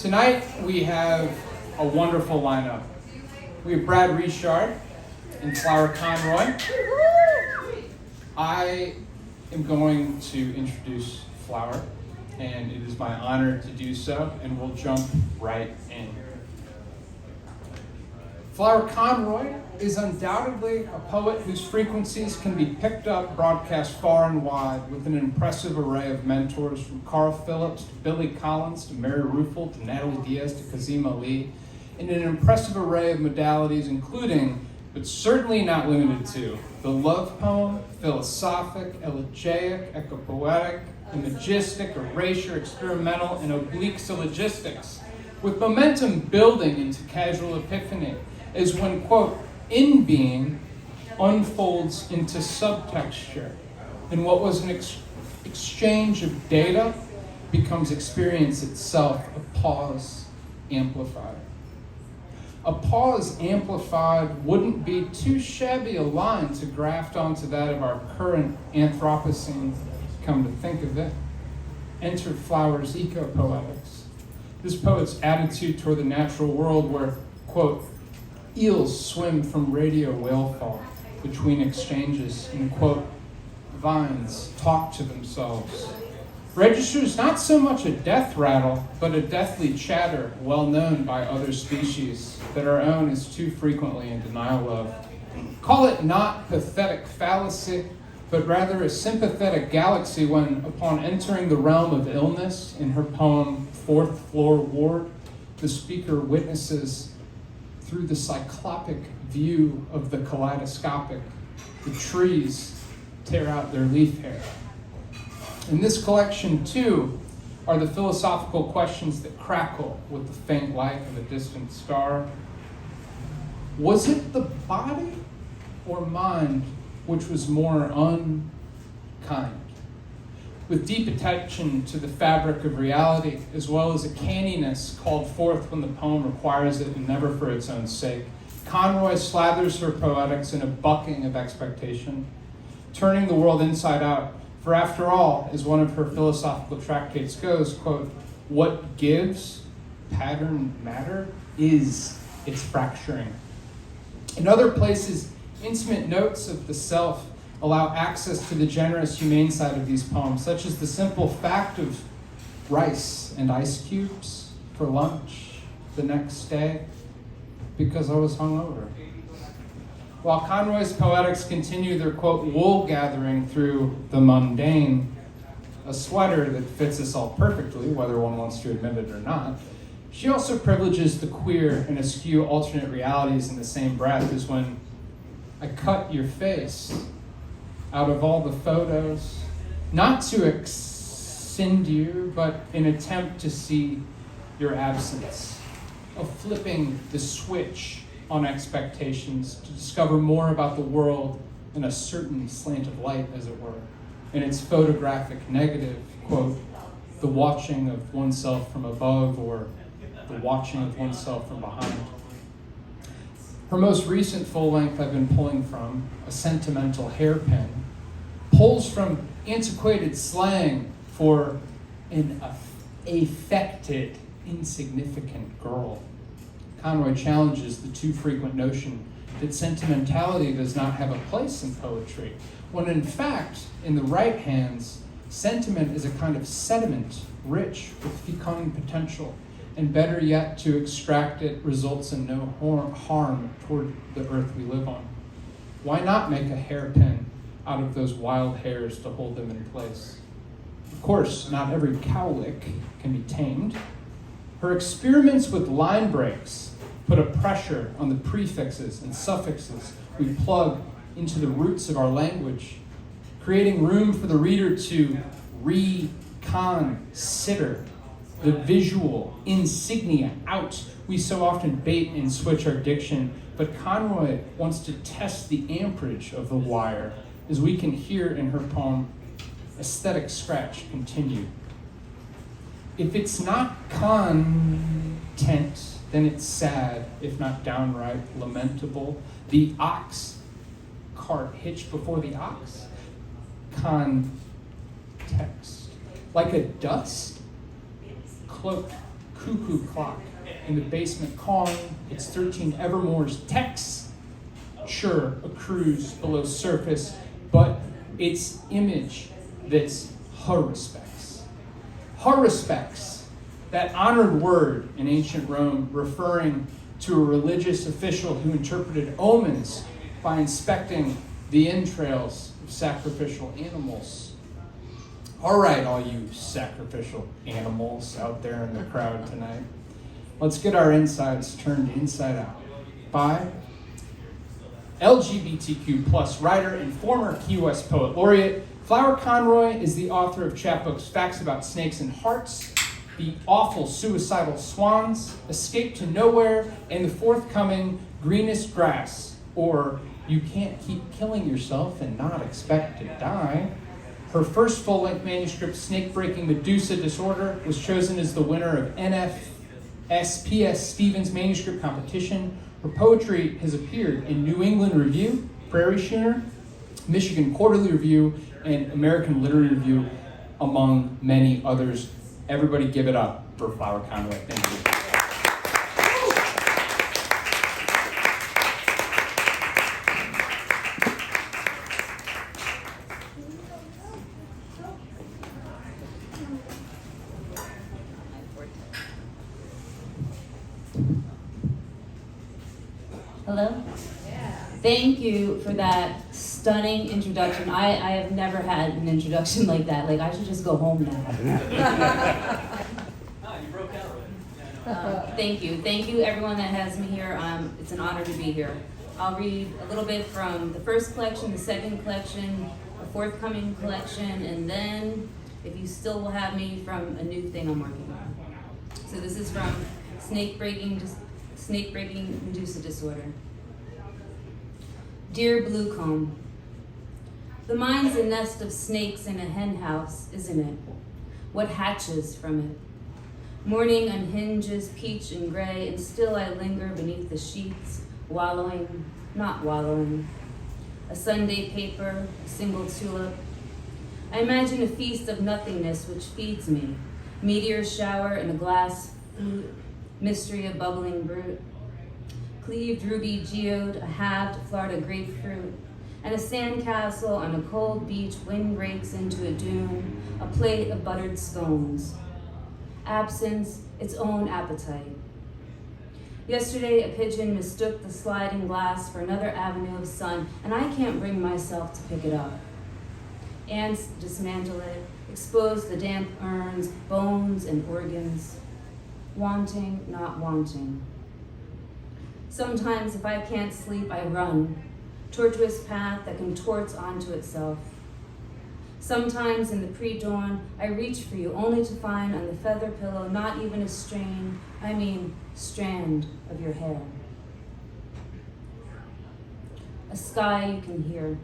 Tonight we have a wonderful lineup. We have Brad Richard and Flower Conroy. I am going to introduce Flower, and it is my honor to do so, and we'll jump right in. Flower Conroy is undoubtedly a poet whose frequencies can be picked up, broadcast far and wide, with an impressive array of mentors from Carl Phillips to Billy Collins to Mary Ruefle to Natalie Diaz to Kazim Ali, in an impressive array of modalities, including, but certainly not limited to, the love poem, philosophic, elegiac, ecopoetic, imagistic, erasure, experimental, and oblique syllogistics, with momentum building into casual epiphany, is when, quote, in-being unfolds into subtexture, and what was an exchange of data becomes experience itself, a pause amplified. A pause amplified wouldn't be too shabby a line to graft onto that of our current Anthropocene, come to think of it. Enter Flower's eco-poetics. This poet's attitude toward the natural world where, quote, eels swim from radio whalefall between exchanges, and, quote, vines talk to themselves, registers not so much a death rattle, but a deathly chatter well known by other species that our own is too frequently in denial of. Call it not pathetic fallacy, but rather a sympathetic galaxy when, upon entering the realm of illness in her poem Fourth Floor Ward, the speaker witnesses through the cyclopic view of the kaleidoscopic, the trees tear out their leaf hair. In this collection, too, are the philosophical questions that crackle with the faint light of a distant star. Was it the body or mind which was more unkind? With deep attention to the fabric of reality, as well as a canniness called forth when the poem requires it and never for its own sake, Conroy slathers her poetics in a bucking of expectation, turning the world inside out. For after all, as one of her philosophical tractates goes, quote, what gives pattern matter is its fracturing. In other places, intimate notes of the self allow access to the generous, humane side of these poems, such as the simple fact of rice and ice cubes for lunch the next day because I was hungover. While Conroy's poetics continue their, quote, wool gathering through the mundane, a sweater that fits us all perfectly, whether one wants to admit it or not, she also privileges the queer and askew alternate realities in the same breath as when I cut your face out of all the photos, not to excind you, but in attempt to see your absence, of flipping the switch on expectations to discover more about the world in a certain slant of light, as it were, in its photographic negative, quote, the watching of oneself from above or the watching of oneself from behind. Her most recent full length I've been pulling from, a sentimental hairpin, pulls from antiquated slang for an affected, insignificant girl. Conroy challenges the too frequent notion that sentimentality does not have a place in poetry, when in fact, in the right hands, sentiment is a kind of sediment rich with fecund potential, and better yet, to extract it results in no harm toward the earth we live on. Why not make a hairpin out of those wild hairs to hold them in place? Of course, not every cowlick can be tamed. Her experiments with line breaks put a pressure on the prefixes and suffixes we plug into the roots of our language, creating room for the reader to reconsider the visual insignia out we so often bait and switch our diction. But Conroy wants to test the amperage of the wire, as we can hear in her poem, Aesthetic Scratch, continue. If it's not content, then it's sad, if not downright lamentable. The ox cart hitched before the ox. Context. Like a dust cloaked cuckoo clock in the basement calling its 13 evermores texts. Sure, a cruise below surface, but its image that's her respects. Her respects, that honored word in ancient Rome referring to a religious official who interpreted omens by inspecting the entrails of sacrificial animals. All right, all you sacrificial animals out there in the crowd tonight, let's get our insides turned inside out by LGBTQ plus writer and former Key West poet laureate. Flower Conroy is the author of chapbooks Facts About Snakes and Hearts, The Awful Suicidal Swans, Escape to Nowhere, and the forthcoming Greenest Grass, or You Can't Keep Killing Yourself and Not Expect to Die. Her first full-length manuscript, Snake-Breaking Medusa Disorder, was chosen as the winner of NFSPS Stevens Manuscript Competition. Her poetry has appeared in New England Review, Prairie Schooner, Michigan Quarterly Review, and American Literary Review, among many others. Everybody give it up for Flower Conroy. Thank you. Hello? Thank you for that stunning introduction. I have never had an introduction like that. Like, I should just go home now. You broke out. Thank you. Thank you, everyone that has me here. It's an honor to be here. I'll read a little bit from the first collection, the second collection, the forthcoming collection, and then, if you still will have me, from a new thing I'm working on. So this is from Snake-Breaking Medusa Disorder. Dear Bluecomb, the mind's a nest of snakes in a hen house, isn't it? What hatches from it? Morning unhinges peach and gray, and still I linger beneath the sheets, wallowing, not wallowing. A Sunday paper, a single tulip. I imagine a feast of nothingness which feeds me. Meteor shower in a glass flute, mystery of bubbling brute. Cleaved ruby geode, a halved Florida grapefruit, and a sandcastle on a cold beach, wind breaks into a dune, a plate of buttered scones. Absence, its own appetite. Yesterday, a pigeon mistook the sliding glass for another avenue of sun, and I can't bring myself to pick it up. Ants dismantle it, expose the damp urns, bones and organs. Wanting, not wanting. Sometimes, if I can't sleep, I run, tortuous path that contorts onto itself. Sometimes in the pre-dawn, I reach for you only to find on the feather pillow not even a strand of your hair. A sky you can hear.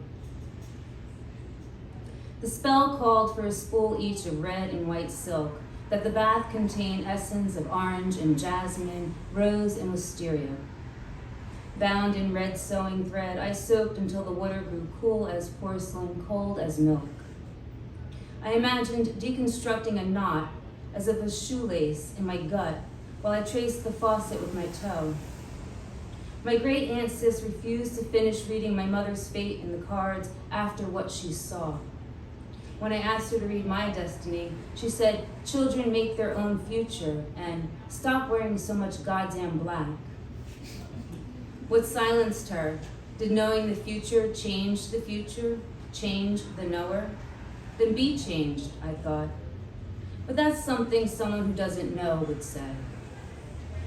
The spell called for a spool each of red and white silk, that the bath contained essence of orange and jasmine, rose and wisteria. Bound in red sewing thread, I soaked until the water grew cool as porcelain, cold as milk. I imagined deconstructing a knot as if a shoelace in my gut while I traced the faucet with my toe. My great aunt Sis refused to finish reading my mother's fate in the cards after what she saw. When I asked her to read my destiny, she said, "Children make their own future," and "Stop wearing so much goddamn black." What silenced her? Did knowing the future change the future? Change the knower? Then be changed, I thought. But that's something someone who doesn't know would say.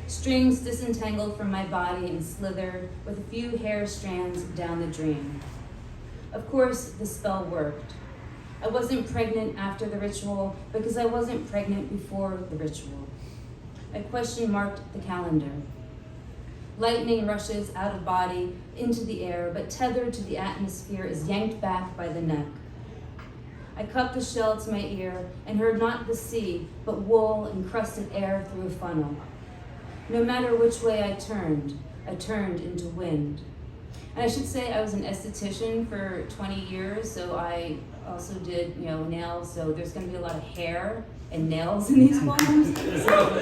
Strings disentangled from my body and slithered with a few hair strands down the drain. Of course, the spell worked. I wasn't pregnant after the ritual because I wasn't pregnant before the ritual. I question marked the calendar. Lightning rushes out of body into the air, but tethered to the atmosphere is yanked back by the neck. I cupped the shell to my ear and heard not the sea, but wool and crusted air through a funnel. No matter which way I turned into wind. And I should say I was an esthetician for 20 years, so I also did, nails, so there's gonna be a lot of hair and nails in these poems. So.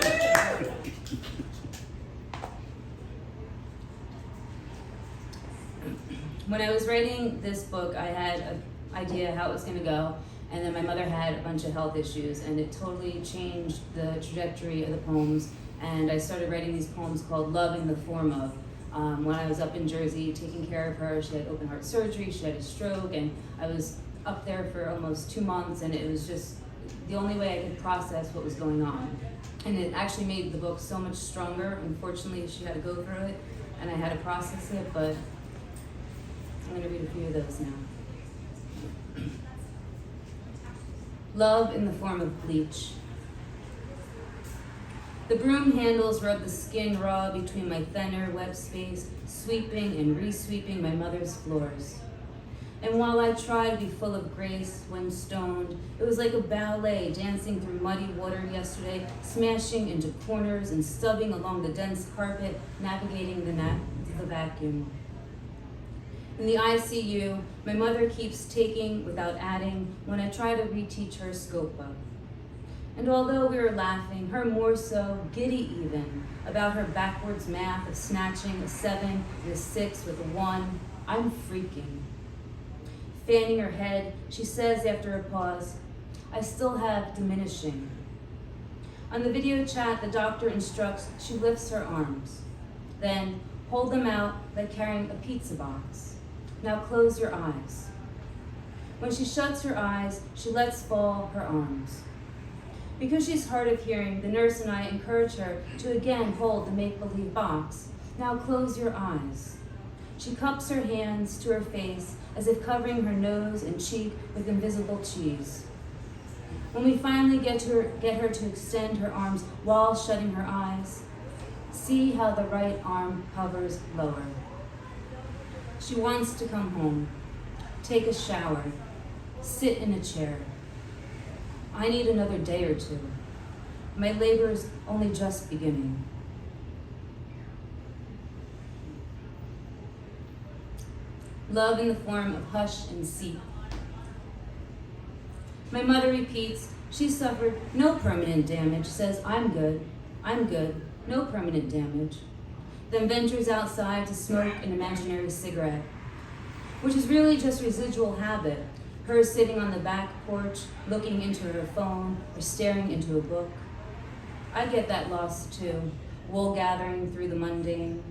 When I was writing this book, I had an idea how it was gonna go, and then my mother had a bunch of health issues, and it totally changed the trajectory of the poems, and I started writing these poems called Love in the Form of. When I was up in Jersey taking care of her, she had open heart surgery, she had a stroke, and I was up there for almost 2 months, and it was just the only way I could process what was going on. And it actually made the book so much stronger. Unfortunately, she had to go through it, and I had to process it, but I'm gonna read a few of those now. Love in the Form of Bleach. The broom handles rub the skin raw between my thinner, web space, sweeping and re-sweeping my mother's floors. And while I tried to be full of grace when stoned, it was like a ballet dancing through muddy water yesterday, smashing into corners and stubbing along the dense carpet, navigating the vacuum. In the ICU, my mother keeps taking without adding when I try to reteach her Scopa. And although we were laughing, her more so, giddy even, about her backwards math of snatching a 7 and a 6 with a 1, I'm freaking. Fanning her head, she says after a pause, I still have diminishing. On the video chat, the doctor instructs she lifts her arms. Then, hold them out like carrying a pizza box. Now close your eyes. When she shuts her eyes, she lets fall her arms. Because she's hard of hearing, the nurse and I encourage her to again hold the make-believe box. Now close your eyes. She cups her hands to her face as if covering her nose and cheek with invisible cheese. When we finally get her to extend her arms while shutting her eyes, see how the right arm hovers lower. She wants to come home, take a shower, sit in a chair. I need another day or two. My labor's only just beginning. Love in the Form of Hush and Seep. My mother repeats, she suffered no permanent damage, says, I'm good, no permanent damage. Then ventures outside to smoke an imaginary cigarette, which is really just residual habit. Her sitting on the back porch, looking into her phone or staring into a book. I get that lost too, wool gathering through the mundane.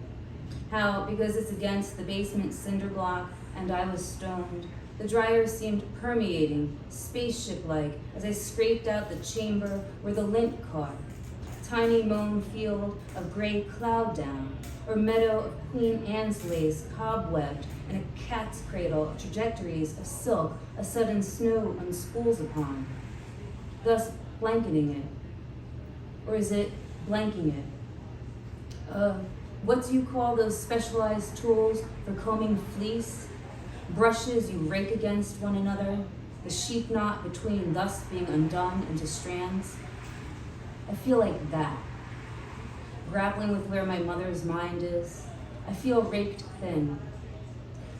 How, because it's against the basement cinder block and I was stoned, the dryer seemed permeating, spaceship-like, as I scraped out the chamber where the lint caught. Tiny mown field of gray cloud down, or meadow of Queen Anne's lace cobwebbed, and a cat's cradle of trajectories of silk a sudden snow unspools upon, thus blanketing it. Or is it blanking it? What do you call those specialized tools for combing fleece? Brushes you rake against one another, the sheep knot between thus being undone into strands. I feel like that, grappling with where my mother's mind is. I feel raked thin.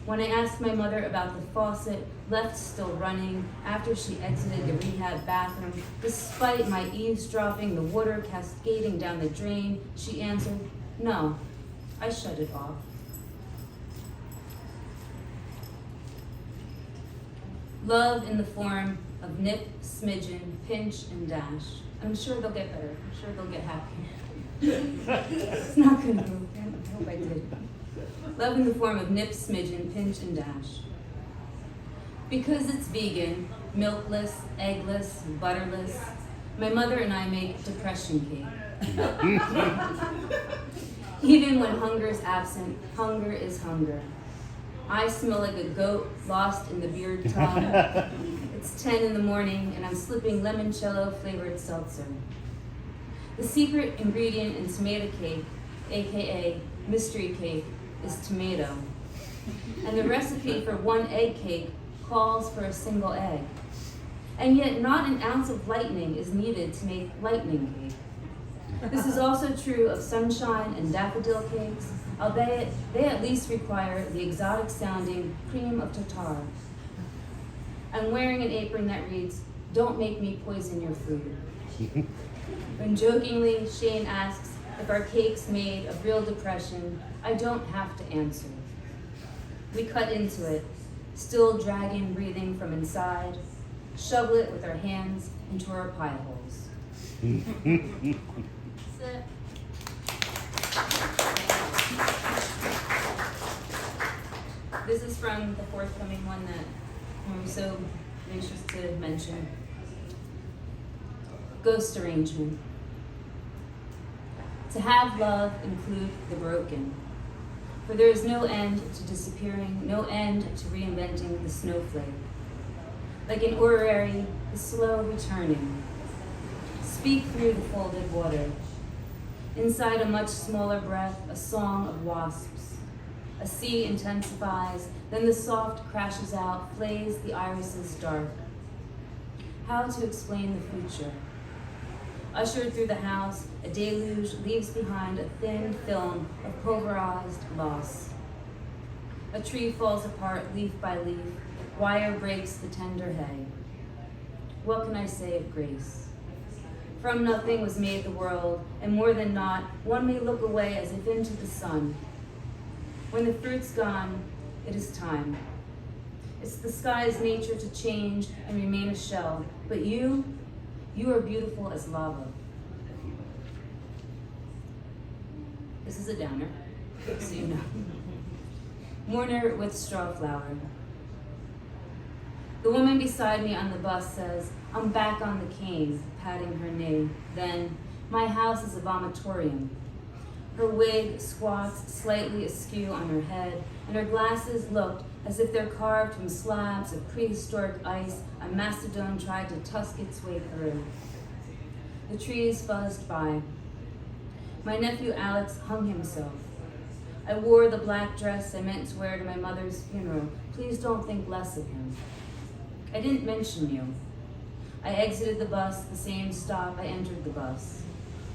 When I asked my mother about the faucet left still running after she exited the rehab bathroom, despite my eavesdropping, the water cascading down the drain, she answered, no, I shut it off. Love in the Form of Nip, Smidgen, Pinch, and Dash. I'm sure they'll get better. I'm sure they'll get happy. It's not gonna move. I hope I did. Love in the Form of Nip, Smidgen, Pinch, and Dash. Because it's vegan, milkless, eggless, butterless, my mother and I make depression cake. Even when hunger is absent, hunger is hunger. I smell like a goat lost in the beard tongue. It's 10 in the morning and I'm slipping limoncello flavored seltzer. The secret ingredient in tomato cake, AKA mystery cake, is tomato. And the recipe for one egg cake calls for a single egg. And yet not an ounce of lightning is needed to make lightning cake. This is also true of sunshine and daffodil cakes, albeit they at least require the exotic-sounding cream of tartar. I'm wearing an apron that reads, "Don't make me poison your food." When jokingly Shane asks if our cake's made of real depression, I don't have to answer. We cut into it, still dragging breathing from inside, shovel it with our hands into our pie holes. That's it. This is from the forthcoming one that I'm so anxious to mention. Ghost arrangement. To have love include the broken. For there is no end to disappearing, no end to reinventing the snowflake. Like an orrery, the slow returning. Speak through the folded water. Inside a much smaller breath, a song of wasps. A sea intensifies, then the soft crashes out, flays the irises dark. How to explain the future? Ushered through the house, a deluge leaves behind a thin film of pulverized loss. A tree falls apart leaf by leaf, wire breaks the tender hay. What can I say of grace? From nothing was made the world, and more than not, one may look away as if into the sun. When the fruit's gone, it is time. It's the sky's nature to change and remain a shell, but you are beautiful as lava. This is a downer, so you know. Mourner with straw flower. The woman beside me on the bus says, "I'm back on the cane," patting her knee. Then, "My house is a vomitorium." Her wig squats slightly askew on her head, and her glasses looked as if they're carved from slabs of prehistoric ice a mastodon tried to tusk its way through. The trees fuzzed by. My nephew Alex hung himself. I wore the black dress I meant to wear to my mother's funeral. Please don't think less of him. I didn't mention you. I exited the bus the same stop I entered the bus.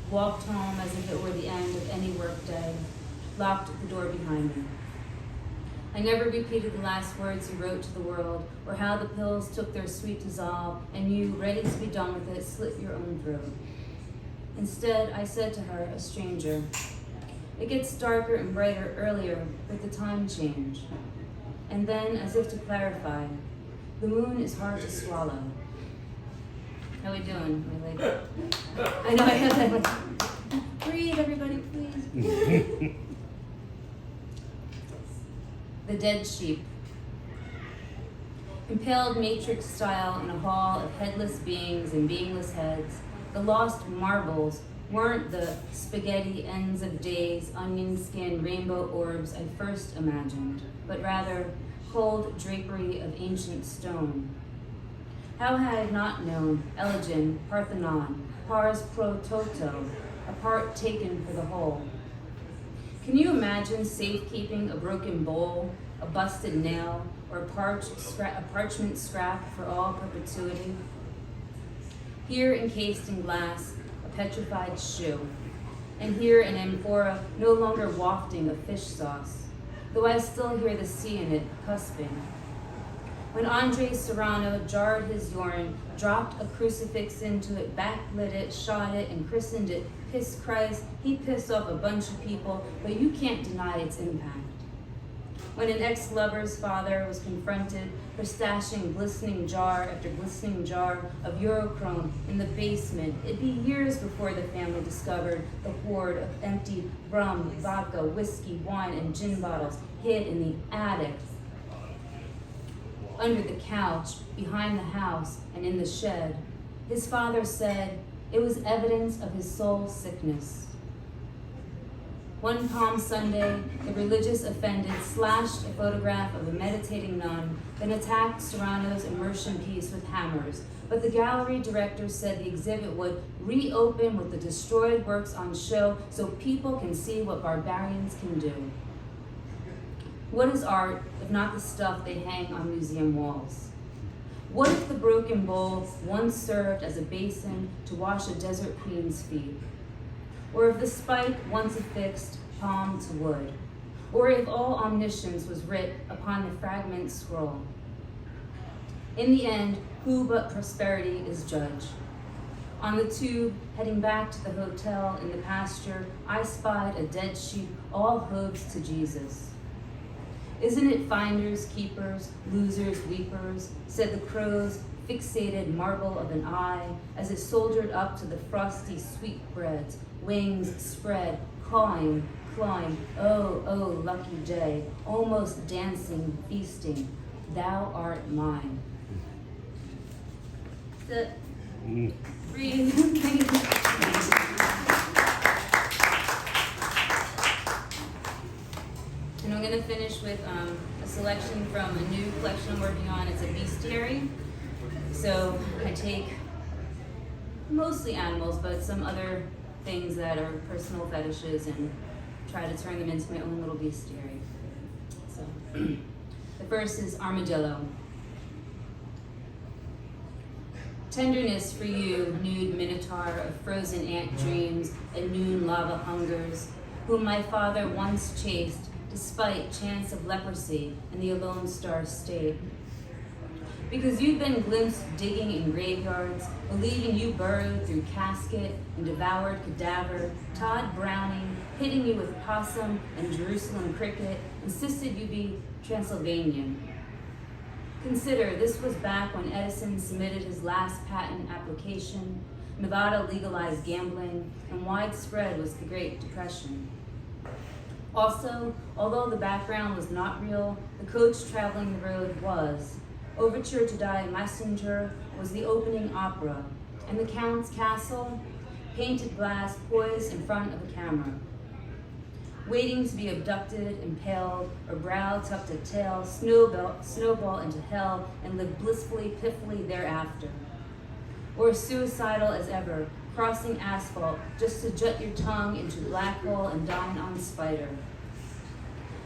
Walked home as if it were the end of any workday. Locked the door behind me. I never repeated the last words you wrote to the world, or how the pills took their sweet dissolve, and you, ready to be done with it, slit your own throat. Instead, I said to her, a stranger, "It gets darker and brighter earlier with the time change." And then, as if to clarify, "The moon is hard to swallow." How we doing? I know I have that. Like, breathe, everybody, please. The dead sheep. Impaled matrix style in a hall of headless beings and beingless heads, the lost marbles weren't the spaghetti ends of days, onion skin, rainbow orbs I first imagined, but rather cold drapery of ancient stone. How had I not known Elgin, Parthenon, pars pro toto, a part taken for the whole? Can you imagine safekeeping a broken bowl, a busted nail, or a parchment scrap for all perpetuity? Here encased in glass, a petrified shoe, and here an amphora no longer wafting of fish sauce, though I still hear the sea in it cusping. When Andre Serrano jarred his urine, dropped a crucifix into it, backlit it, shot it, and christened it Piss Christ, he pissed off a bunch of people, but you can't deny its impact. When an ex-lover's father was confronted for stashing glistening jar after glistening jar of Eurochrome in the basement, it'd be years before the family discovered the hoard of empty rum, vodka, whiskey, wine, and gin bottles hid in the attic, under the couch, behind the house, and in the shed. His father said it was evidence of his soul sickness. One Palm Sunday, the religious offended slashed a photograph of a meditating nun, then attacked Serrano's immersion piece with hammers. But the gallery director said the exhibit would reopen with the destroyed works on show so people can see what barbarians can do. What is art if not the stuff they hang on museum walls? What if the broken bowl once served as a basin to wash a desert queen's feet? Or if the spike once affixed palm to wood? or if all omniscience was writ upon the fragment scroll. In the end, who but prosperity is judge? On the tube, heading back to the hotel in the pasture, I spied a dead sheep, all hooves to Jesus. Isn't it finders, keepers, losers, weepers, said the crow's fixated marble of an eye, as it soldiered up to the frosty sweetbreads, wings spread, clawing, oh, oh, lucky day, almost dancing, feasting, thou art mine. Sit, breathe, And I'm gonna finish with a selection from a new collection I'm working on. It's a bestiary. So I take mostly animals, but some other things that are personal fetishes and try to turn them into my own little bestiary. So the first is armadillo. Tenderness for you, nude minotaur of frozen ant dreams and noon lava hungers, whom my father once chased despite chance of leprosy in the Alone Star State. Because you've been glimpsed digging in graveyards, believing you burrowed through casket and devoured cadaver, Todd Browning, hitting you with possum and Jerusalem cricket, insisted you be Transylvanian. Consider, this was back when Edison submitted his last patent application, Nevada legalized gambling, and widespread was the Great Depression. Also, although the background was not real, the coach traveling the road was. Overture to Die Messenger was the opening opera, and the Count's castle, painted glass poised in front of a camera. Waiting to be abducted, impaled, or brow tucked a tail, snowball into hell, and live blissfully, piffily thereafter. Or suicidal as ever, crossing asphalt just to jut your tongue into black hole and dine on spider.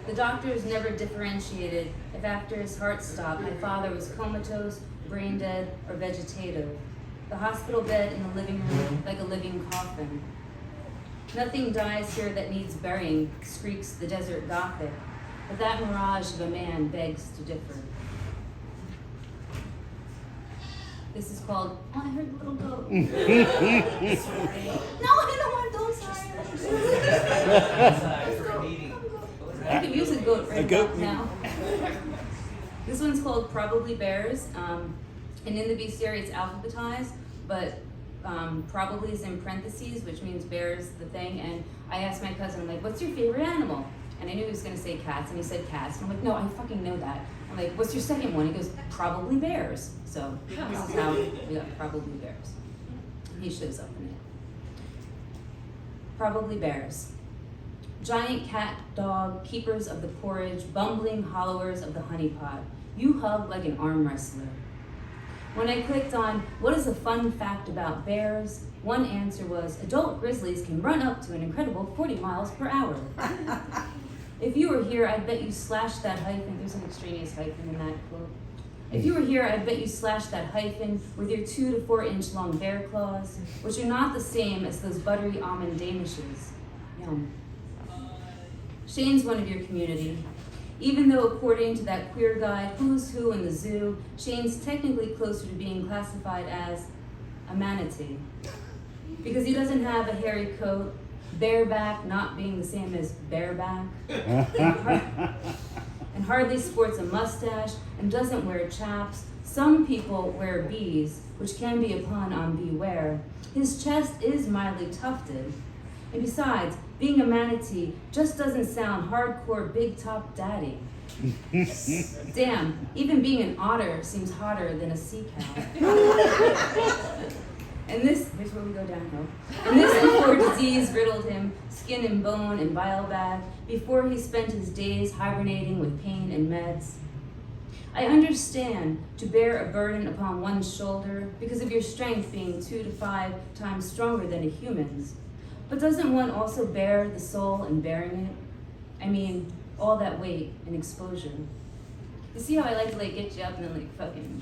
The doctors never differentiated if after his heart stopped, my father was comatose, brain dead, or vegetative. The hospital bed in the living room like a living coffin. Nothing dies here that needs burying, screaks the desert Gothic, but that mirage of a man begs to differ. This is called, oh, I heard the little goat. No, I don't want, don't, sorry. Let's go. I could use a goat right about now. This one's called Probably Bears, and in the bestiary it's alphabetized, but probably is in parentheses, which means bears the thing. And I asked my cousin, I'm like, what's your favorite animal? And I knew he was gonna say cats, and he said cats. And I'm like, no, I fucking know that. I'm like, what's your second one? He goes, probably bears. So this is how we got Probably Bears. He shows up in it. Probably Bears. Giant cat, dog, keepers of the porridge, bumbling hollowers of the honeypot. You hug like an arm wrestler. When I clicked on, what is a fun fact about bears? One answer was, adult grizzlies can run up to an incredible 40 miles per hour. If you were here, I'd bet you slashed that hyphen. There's an extraneous hyphen in that quote. If you were here, I'd bet you slashed that hyphen with your 2 to 4 inch long bear claws, which are not the same as those buttery almond danishes. Yum. Shane's one of your community. Even though according to that queer guide, Who's Who in the Zoo, Shane's technically closer to being classified as a manatee. Because he doesn't have a hairy coat, bareback not being the same as bareback, and hardly sports a mustache and doesn't wear chaps. Some people wear bees, which can be a pun on beware. His chest is mildly tufted. And besides, being a manatee just doesn't sound hardcore big top daddy. Damn, even being an otter seems hotter than a sea cow. And this, here's where we go downhill. And this before disease riddled him, skin and bone and bile bag, before he spent his days hibernating with pain and meds. I understand to bear a burden upon one's shoulder because of your strength being 2 to 5 times stronger than a human's. But doesn't one also bear the soul in bearing it? I mean, all that weight and exposure. You see how I like to like get you up and then like fucking.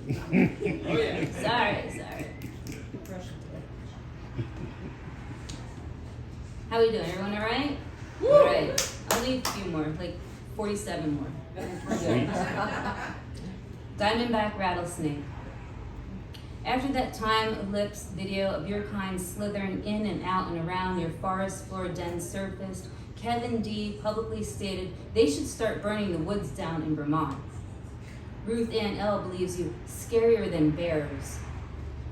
Oh yeah. Sorry. How we doing? Everyone all right? All right. I'll leave a few more. Like 47 more. Diamondback rattlesnake. After that time-elapsed video of your kind slithering in and out and around your forest floor den surfaced, Kevin D. publicly stated they should start burning the woods down in Vermont. Ruth Ann L. believes you scarier than bears.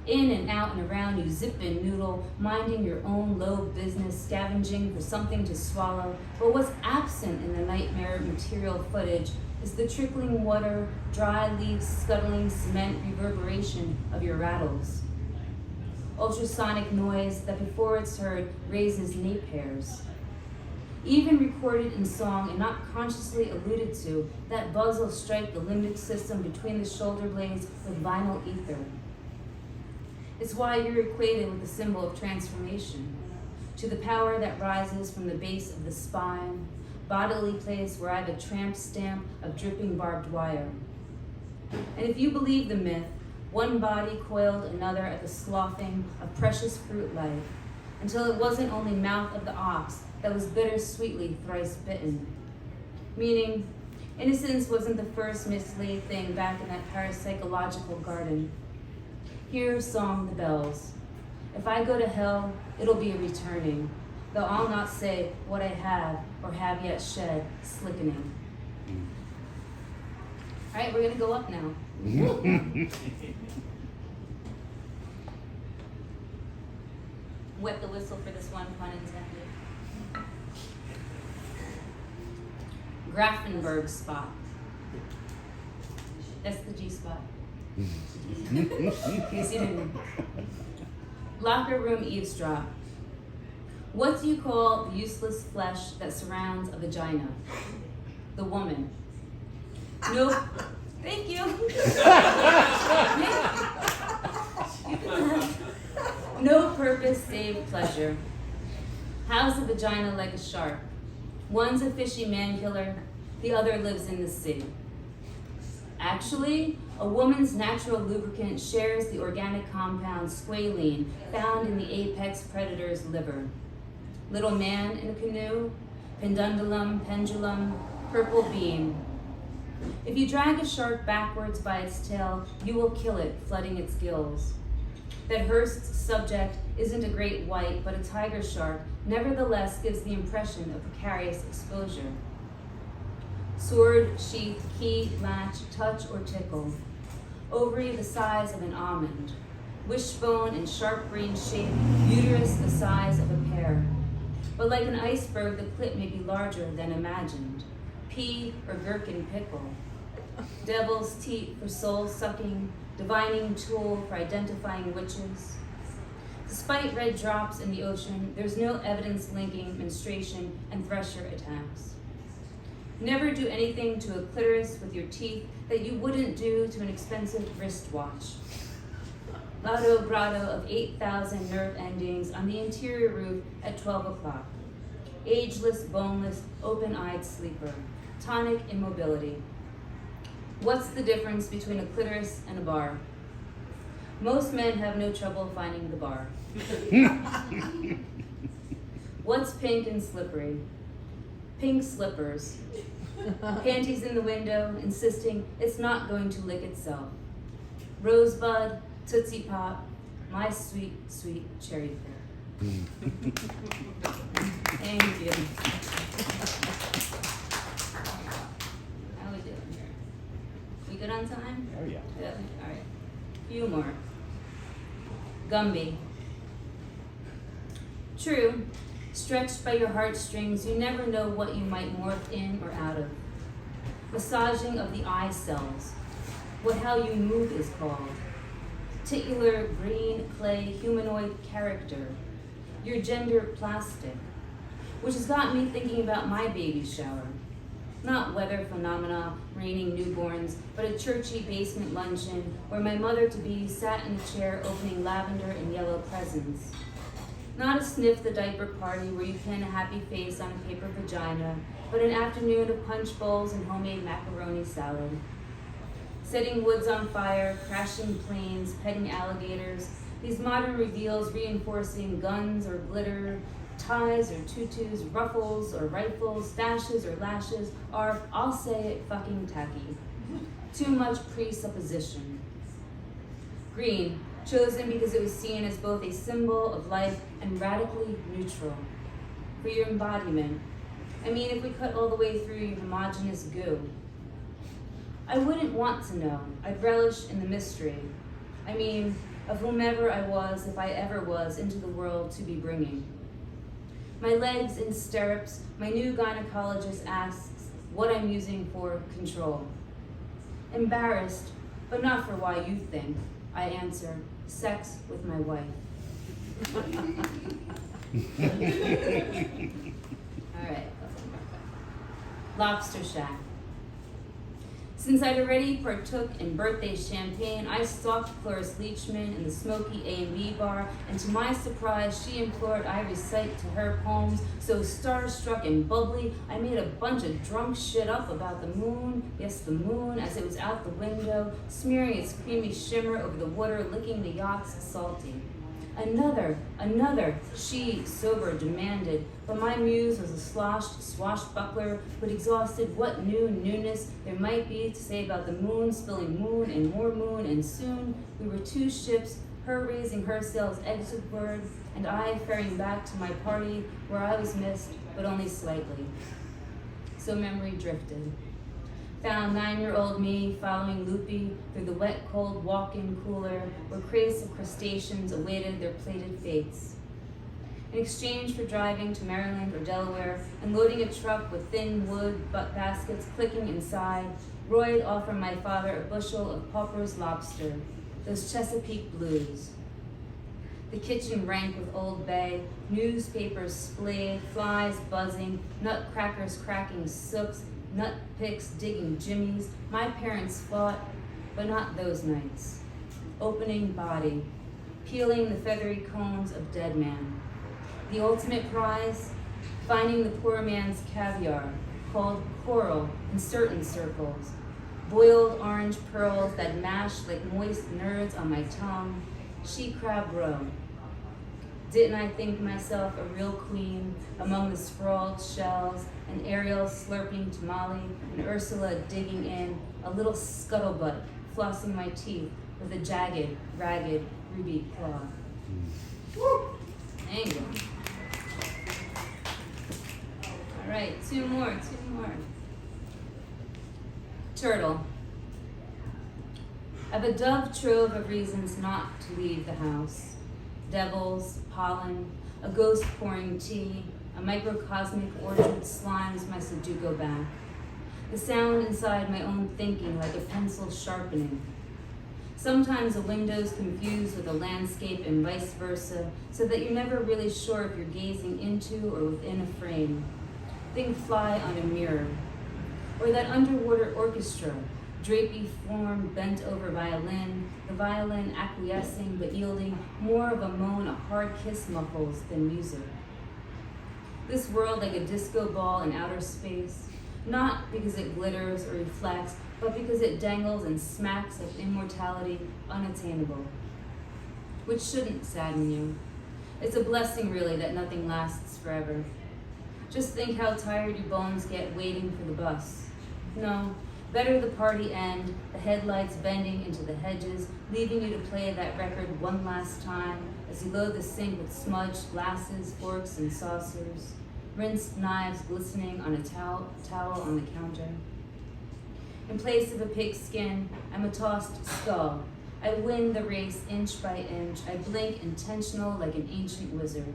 In and out and around you zip and noodle, minding your own low business, scavenging for something to swallow. But what's absent in the nightmare material footage is the trickling water, dry leaves, scuttling cement reverberation of your rattles. Ultrasonic noise that before it's heard raises nape hairs. Even recorded in song and not consciously alluded to, that buzz will strike the limbic system between the shoulder blades with vinyl ether. It's why you're equated with the symbol of transformation, to the power that rises from the base of the spine, bodily place where I have a tramp stamp of dripping barbed wire. And if you believe the myth, one body coiled another at the sloughing of precious fruit life, until it wasn't only mouth of the ox that was bittersweetly thrice bitten. Meaning, innocence wasn't the first mislaid thing back in that parapsychological garden. Hear song the bells. If I go to hell, it'll be a returning, though I'll not say what I have or have yet shed, slickening. All right, we're gonna go up now. Wet the whistle for this one, pun intended. Grafenberg spot. That's the G spot. Locker room eavesdrop. What do you call the useless flesh that surrounds a vagina? The woman. No, thank you. No purpose save pleasure. How's a vagina like a shark? One's a fishy man killer, the other lives in the sea. Actually, a woman's natural lubricant shares the organic compound squalene found in the apex predator's liver. Little man in a canoe, pendulum, purple beam. If you drag a shark backwards by its tail, you will kill it, flooding its gills. That Hearst's subject isn't a great white, but a tiger shark, nevertheless gives the impression of precarious exposure. Sword, sheath, key, latch, touch, or tickle. Ovary the size of an almond. Wishbone and sharp green shape, uterus the size of a pear. But like an iceberg, the clit may be larger than imagined. Pea or gherkin pickle. Devil's teat for soul-sucking, divining tool for identifying witches. Despite red drops in the ocean, there's no evidence linking menstruation and thresher attacks. Never do anything to a clitoris with your teeth that you wouldn't do to an expensive wristwatch. Lado grotto of 8,000 nerve endings on the interior roof at 12 o'clock. Ageless, boneless, open-eyed sleeper. Tonic immobility. What's the difference between a clitoris and a bar? Most men have no trouble finding the bar. What's pink and slippery? Pink slippers. Panties in the window, insisting it's not going to lick itself. Rosebud, Tootsie Pop, my sweet, sweet cherry pear. Thank you. How we doing here? We good on time? Oh, yeah. Good. All right. Few more. Gumby. True. Stretched by your heartstrings, you never know what you might morph in or out of. Massaging of the eye cells. What how you move is called. Titular green clay humanoid character. Your gender plastic. Which has got me thinking about my baby shower. Not weather phenomena, raining newborns, but a churchy basement luncheon where my mother-to-be sat in a chair opening lavender and yellow presents. Not a sniff the diaper party where you pin a happy face on a paper vagina, but an afternoon of punch bowls and homemade macaroni salad. Setting woods on fire, crashing planes, petting alligators, these modern reveals reinforcing guns or glitter, ties or tutus, ruffles or rifles, stashes or lashes are, I'll say it, fucking tacky. Too much presupposition. Green, chosen because it was seen as both a symbol of life and radically neutral. For your embodiment. I mean, if we cut all the way through your homogeneous goo. I wouldn't want to know. I'd relish in the mystery. I mean, of whomever I was, if I ever was, into the world to be bringing. My legs in stirrups, my new gynecologist asks what I'm using for control. Embarrassed, but not for why you think, I answer, sex with my wife. All right. Lobster Shack. Since I'd already partook in birthday champagne, I stalked Cloris Leachman in the smoky A&B bar, and to my surprise, she implored I recite to her poems. So starstruck and bubbly, I made a bunch of drunk shit up about the moon, yes, the moon, as it was out the window, smearing its creamy shimmer over the water, licking the yacht's salty. Another, she, sober, demanded, but my muse was a sloshed swashbuckler who'd exhausted what new newness there might be to say about the moon, spilling moon, and soon we were two ships, her raising her sails exitward, and I ferrying back to my party where I was missed, but only slightly. So memory drifted. Found 9-year-old me following Loopy through the wet, cold walk-in cooler where crates of crustaceans awaited their plated fates. In exchange for driving to Maryland or Delaware and loading a truck with thin wood baskets clicking inside, Roy'd offer my father a bushel of Pauper's lobster, those Chesapeake blues. The kitchen rank with Old Bay, newspapers splayed, flies buzzing, nutcrackers cracking soups, nut picks digging jimmies. My parents fought, but not those nights. Opening body, peeling the feathery cones of dead man. The ultimate prize, finding the poor man's caviar, called coral in certain circles. Boiled orange pearls that mashed like moist nerds on my tongue. She crab roe. Didn't I think myself a real queen among the sprawled shells, and Ariel slurping tamale, and Ursula digging in, a little scuttlebutt, flossing my teeth with a jagged, ragged, ruby claw. Thank you. All right, two more. Turtle. I've a dove trove of reasons not to leave the house. Devils, pollen, a ghost pouring tea, a microcosmic orchard slimes my Sudoku back. The sound inside my own thinking like a pencil sharpening. Sometimes a window's confused with a landscape and vice versa, so that you're never really sure if you're gazing into or within a frame. Think fly on a mirror. Or that underwater orchestra, drapey form bent over violin, the violin acquiescing but yielding more of a moan a hard kiss muffles than music. This world like a disco ball in outer space, not because it glitters or reflects, but because it dangles and smacks of immortality unattainable. Which shouldn't sadden you. It's a blessing really that nothing lasts forever. Just think how tired your bones get waiting for the bus. No, better the party end, the headlights bending into the hedges, leaving you to play that record one last time as you load the sink with smudged glasses, forks, and saucers, rinsed knives glistening on a towel on the counter. In place of a pigskin, I'm a tossed skull. I win the race inch by inch. I blink intentional like an ancient wizard.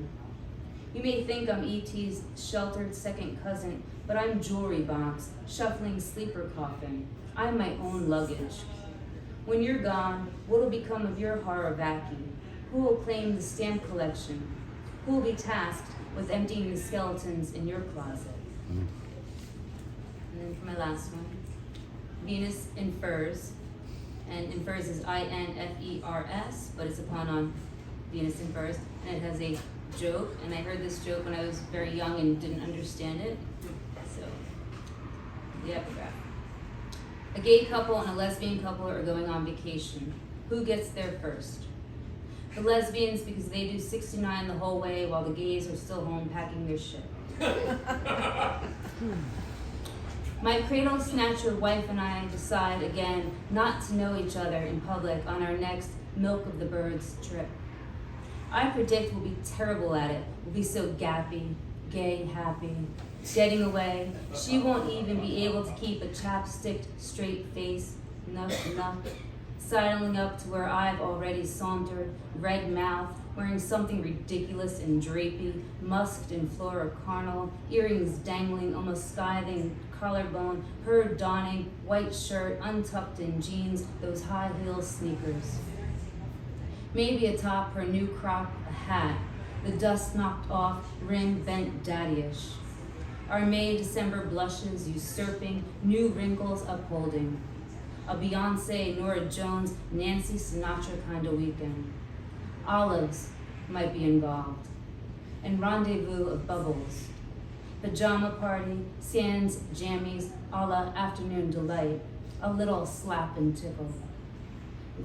You may think I'm E.T.'s sheltered second cousin, but I'm jewelry box, shuffling sleeper coffin. I'm my own luggage. When you're gone, what'll become of your horror vacuum? Who will claim the stamp collection? Who will be tasked with emptying the skeletons in your closet? And then for my last one, Venus in Furs. And in Furs is I-N-F-E-R-S, but it's a pun on Venus in Furs. And it has a joke, and I heard this joke when I was very young and didn't understand it. So, the epigraph. A gay couple and a lesbian couple are going on vacation. Who gets there first? The lesbians because they do 69 the whole way while the gays are still home packing their shit. My cradle snatcher wife and I decide again not to know each other in public on our next milk of the birds trip. I predict we'll be terrible at it. We'll be so gappy, gay, happy, getting away. She won't even be able to keep a chapsticked straight face. Enough. Sidling up to where I've already sauntered, red mouth, wearing something ridiculous and drapey, musked and flora carnal, earrings dangling, almost scything collarbone, her donning white shirt, untucked in jeans, those high heel sneakers. Maybe atop her new crop, a hat, the dust knocked off, rim bent daddyish. Our May December blushes usurping, new wrinkles upholding. A Beyonce, Nora Jones, Nancy Sinatra kind of weekend. Olives might be involved. And rendezvous of bubbles. Pajama party, sans jammies, a la afternoon delight. A little slap and tickle.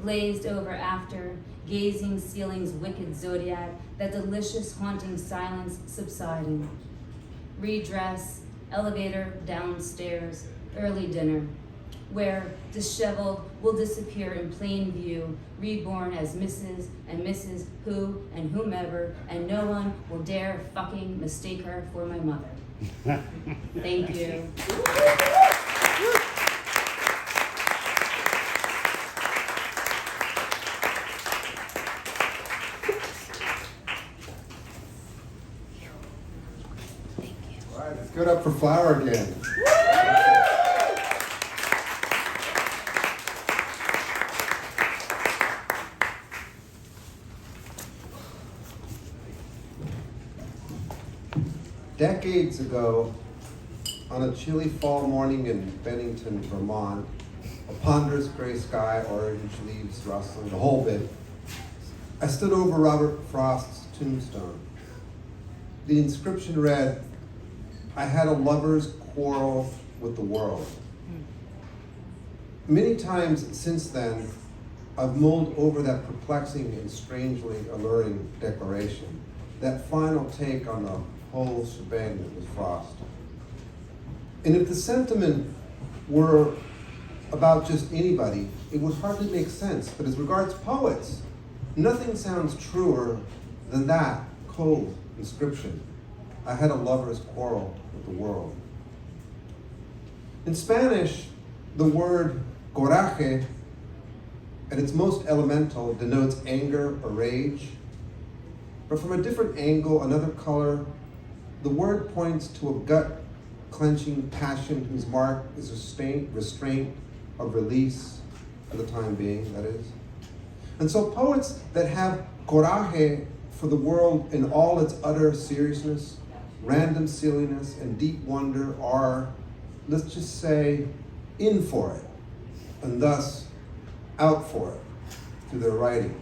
Glazed over after, gazing ceiling's wicked zodiac, that delicious haunting silence subsiding. Redress, elevator downstairs, early dinner, where disheveled will disappear in plain view, reborn as Mrs. and Mrs. Who and whomever, and no one will dare fucking mistake her for my mother. Thank you. All right, let's give it up for Flower again. Decades ago, on a chilly fall morning in Bennington, Vermont, a ponderous gray sky, orange leaves rustling, the whole bit, I stood over Robert Frost's tombstone. The inscription read, "I had a lover's quarrel with the world." Many times since then, I've mulled over that perplexing and strangely alluring declaration, that final take on the whole shebang that was Frost. And if the sentiment were about just anybody, it would hardly make sense. But as regards poets, nothing sounds truer than that cold inscription. I had a lover's quarrel with the world. In Spanish, the word coraje, at its most elemental, denotes anger or rage. But from a different angle, another color, the word points to a gut-clenching passion whose mark is restraint of release, for the time being, that is. And so poets that have coraje for the world in all its utter seriousness, random silliness, and deep wonder are, let's just say, in for it, and thus out for it through their writing.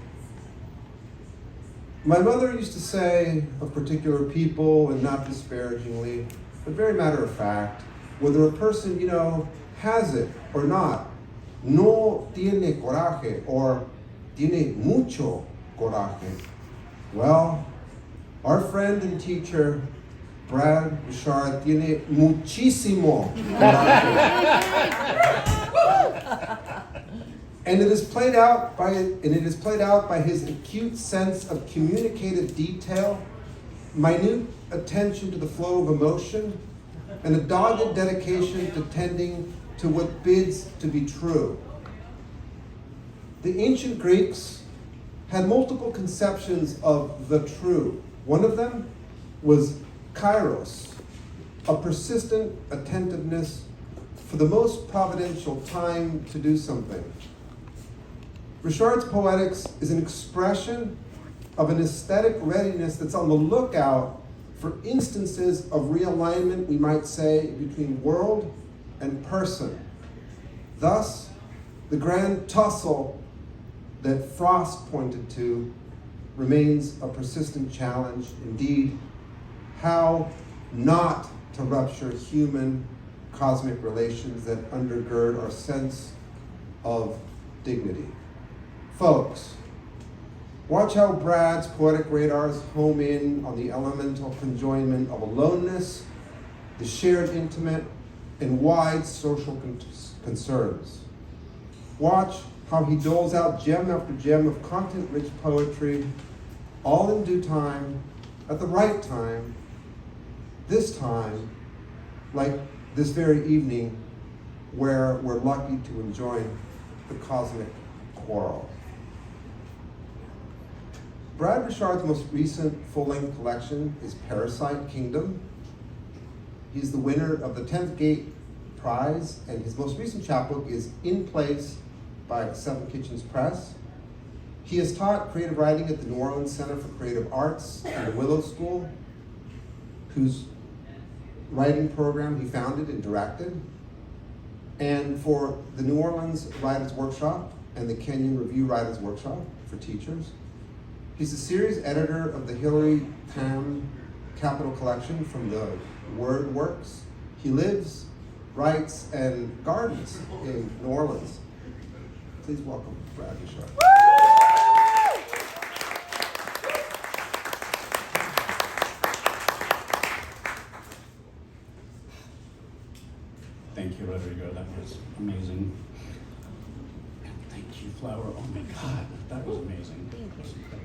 My mother used to say of particular people, and not disparagingly, but very matter of fact, whether a person, has it or not, no tiene coraje, or tiene mucho coraje. Well, our friend and teacher, Brad Bouchard, tiene muchísimo coraje. And it is played out by his acute sense of communicated detail, minute attention to the flow of emotion, and a dogged dedication to tending to what bids to be true. The ancient Greeks had multiple conceptions of the true. One of them was kairos, a persistent attentiveness for the most providential time to do something. Richard's poetics is an expression of an aesthetic readiness that's on the lookout for instances of realignment, we might say, between world and person. Thus, the grand tussle that Frost pointed to remains a persistent challenge. Indeed, how not to rupture human cosmic relations that undergird our sense of dignity. Folks, Watch how Brad's poetic radars home in on the elemental conjoinment of aloneness, the shared intimate, and wide social concerns. Watch how he doles out gem after gem of content-rich poetry, all in due time, at the right time, this time, like this very evening, where we're lucky to enjoy the cosmic quarrel. Brad Richard's most recent full-length collection is Parasite Kingdom. He's the winner of the 10th Gate Prize, and his most recent chapbook is In Place by Seven Kitchens Press. He has taught creative writing at the New Orleans Center for Creative Arts and the Willow School, whose writing program he founded and directed, and for the New Orleans Writers Workshop and the Kenyon Review Writers Workshop for teachers. He's the series editor of the Hilary Tham Capital Collection from the Word Works. He lives, writes, and gardens in New Orleans. Please welcome Brad Richard. Thank you, Rodrigo. That was amazing. And thank you, Flower. Oh my God, that was amazing. That was incredible.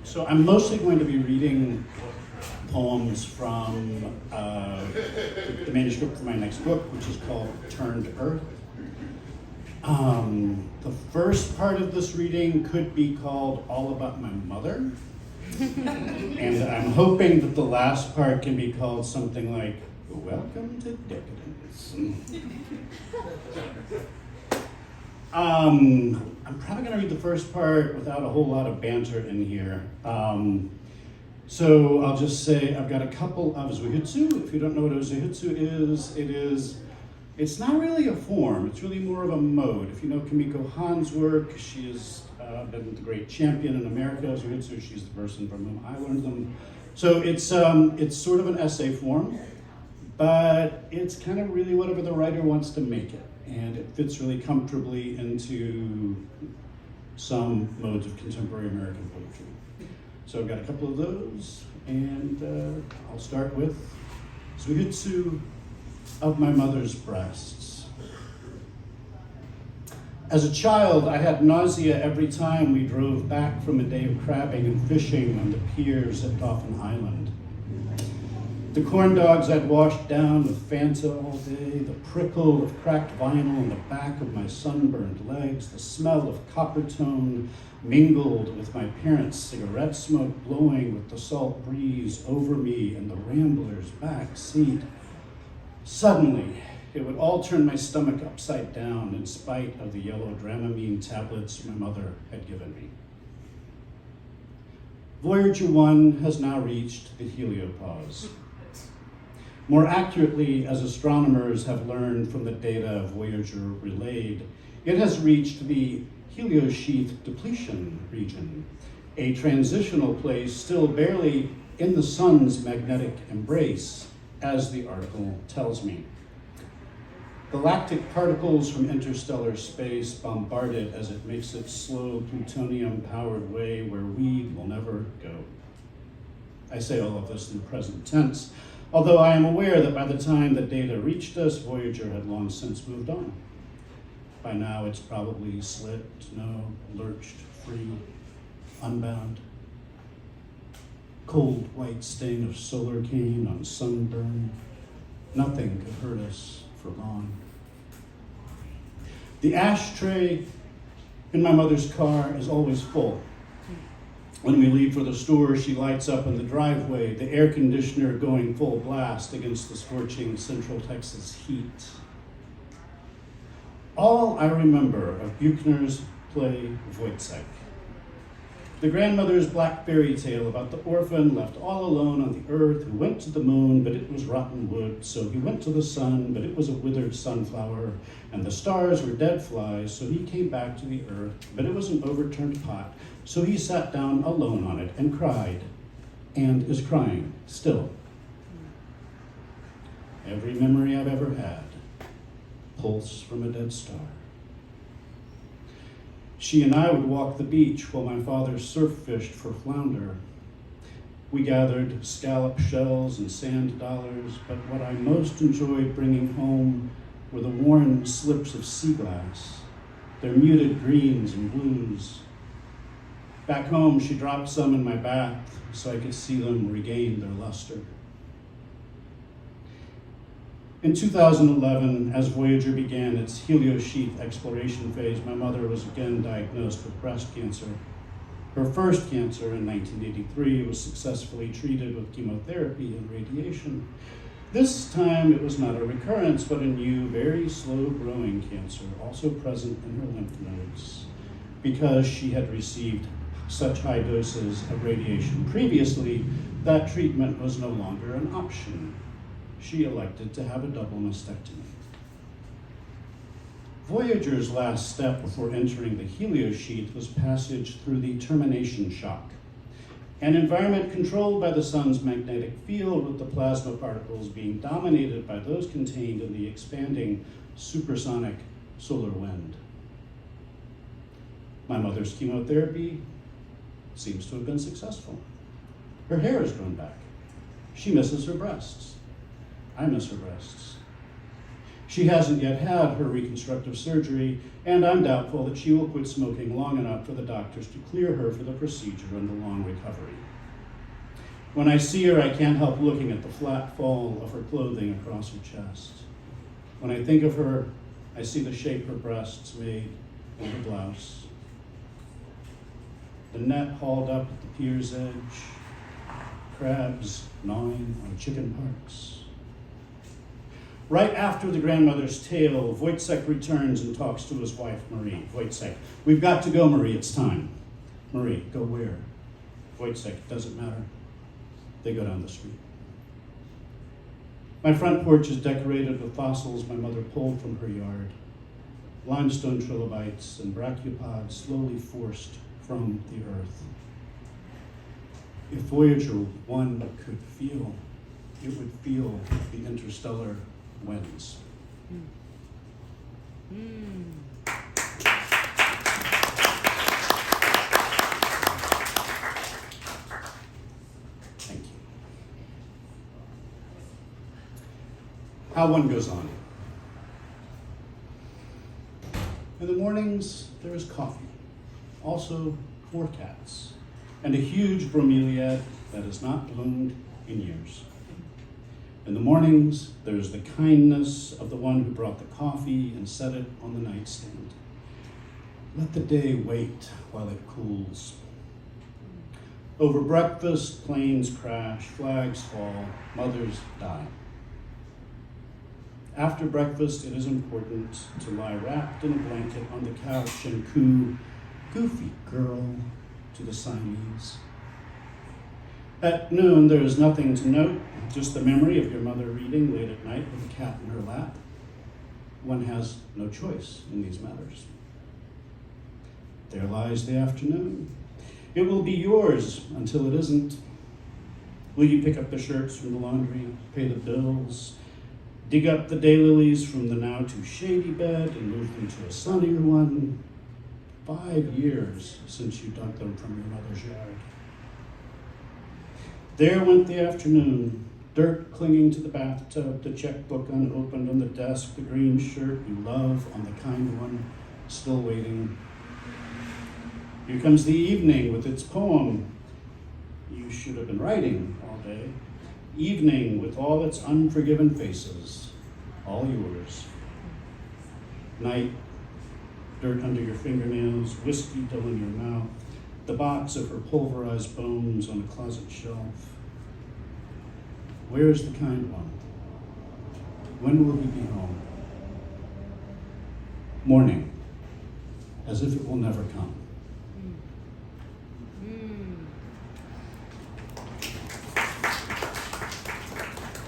So I'm mostly going to be reading poems from the manuscript for my next book, which is called Turned Earth. The first part of this reading could be called All About My Mother. And I'm hoping that the last part can be called something like, Welcome to Decadence. I'm probably going to read the first part without a whole lot of banter in here. So I'll just say I've got a couple of zuihutsu. If you don't know what a zuihutsu it's not really a form, it's really more of a mode. If you know Kimiko Han's work, she has been the great champion in America of zuihutsu. She's the person from whom I learned them. So it's sort of an essay form, but it's kind of really whatever the writer wants to make it. And it fits really comfortably into some modes of contemporary American poetry. So I've got a couple of those, and I'll start with Zuihutsu of My Mother's Breasts. As a child, I had nausea every time we drove back from a day of crabbing and fishing on the piers at Dauphin Island. The corn dogs I'd washed down with Fanta all day, the prickle of cracked vinyl on the back of my sunburned legs, the smell of copper tone mingled with my parents' cigarette smoke blowing with the salt breeze over me in the Rambler's back seat. Suddenly, it would all turn my stomach upside down in spite of the yellow Dramamine tablets my mother had given me. Voyager 1 has now reached the heliopause. More accurately, as astronomers have learned from the data Voyager relayed, it has reached the heliosheath depletion region, a transitional place still barely in the sun's magnetic embrace, as the article tells me. Galactic particles from interstellar space bombard it as it makes its slow plutonium-powered way where we will never go. I say all of this in the present tense, although I am aware that by the time the data reached us, Voyager had long since moved on. By now it's probably slipped, lurched, free, unbound. Cold white stain of solar cane on sunburn. Nothing could hurt us for long. The ashtray in my mother's car is always full. When we leave for the store, she lights up in the driveway, the air conditioner going full blast against the scorching Central Texas heat. All I remember of Buchner's play Wojciech, the grandmother's black fairy tale about the orphan left all alone on the earth who went to the moon, but it was rotten wood, so he went to the sun, but it was a withered sunflower, and the stars were dead flies, so he came back to the earth, but it was an overturned pot, so he sat down alone on it and cried, and is crying still. Every memory I've ever had, pulse from a dead star. She and I would walk the beach while my father surf fished for flounder. We gathered scallop shells and sand dollars, but what I most enjoyed bringing home were the worn slips of sea glass, their muted greens and blues. Back home, she dropped some in my bath so I could see them regain their luster. In 2011, as Voyager began its heliosheath exploration phase, my mother was again diagnosed with breast cancer. Her first cancer in 1983 was successfully treated with chemotherapy and radiation. This time it was not a recurrence, but a new, very slow-growing cancer, also present in her lymph nodes. Because she had received such high doses of radiation previously, that treatment was no longer an option. She elected to have a double mastectomy. Voyager's last step before entering the heliosheath was passage through the termination shock, an environment controlled by the sun's magnetic field, with the plasma particles being dominated by those contained in the expanding supersonic solar wind. My mother's chemotherapy seems to have been successful. Her hair has grown back. She misses her breasts. I miss her breasts. She hasn't yet had her reconstructive surgery, and I'm doubtful that she will quit smoking long enough for the doctors to clear her for the procedure and the long recovery. When I see her, I can't help looking at the flat fall of her clothing across her chest. When I think of her, I see the shape her breasts made in her blouse. The net hauled up at the pier's edge, crabs gnawing on chicken parts. Right after the grandmother's tale, Wojciech returns and talks to his wife, Marie. Wojciech, we've got to go, Marie, it's time. Marie, go where? Wojciech, doesn't matter. They go down the street. My front porch is decorated with fossils my mother pulled from her yard. Limestone trilobites and brachiopods slowly forced from the earth. If Voyager 1 could feel, it would feel the interstellar winds. Thank you. How one goes on. In the mornings, there is coffee, also 4 cats, and a huge bromeliad that has not bloomed in years. In the mornings, there is the kindness of the one who brought the coffee and set it on the nightstand. Let the day wait while it cools. Over breakfast, planes crash, flags fall, mothers die. After breakfast, it is important to lie wrapped in a blanket on the couch and coo, "Goofy girl," to the Siamese. At noon, there is nothing to note, just the memory of your mother reading late at night with a cat in her lap. One has no choice in these matters. There lies the afternoon. It will be yours until it isn't. Will you pick up the shirts from the laundry, pay the bills, dig up the daylilies from the now too shady bed and move them to a sunnier one? 5 years since you dug them from your mother's yard. There went the afternoon, dirt clinging to the bathtub, the checkbook unopened on the desk, the green shirt you love on the kind one, still waiting. Here comes the evening with its poem you should have been writing all day. Evening with all its unforgiven faces, all yours. Night, dirt under your fingernails, whiskey dull in your mouth, the box of her pulverized bones on a closet shelf. Where is the kind one? When will he be home? Morning, as if it will never come.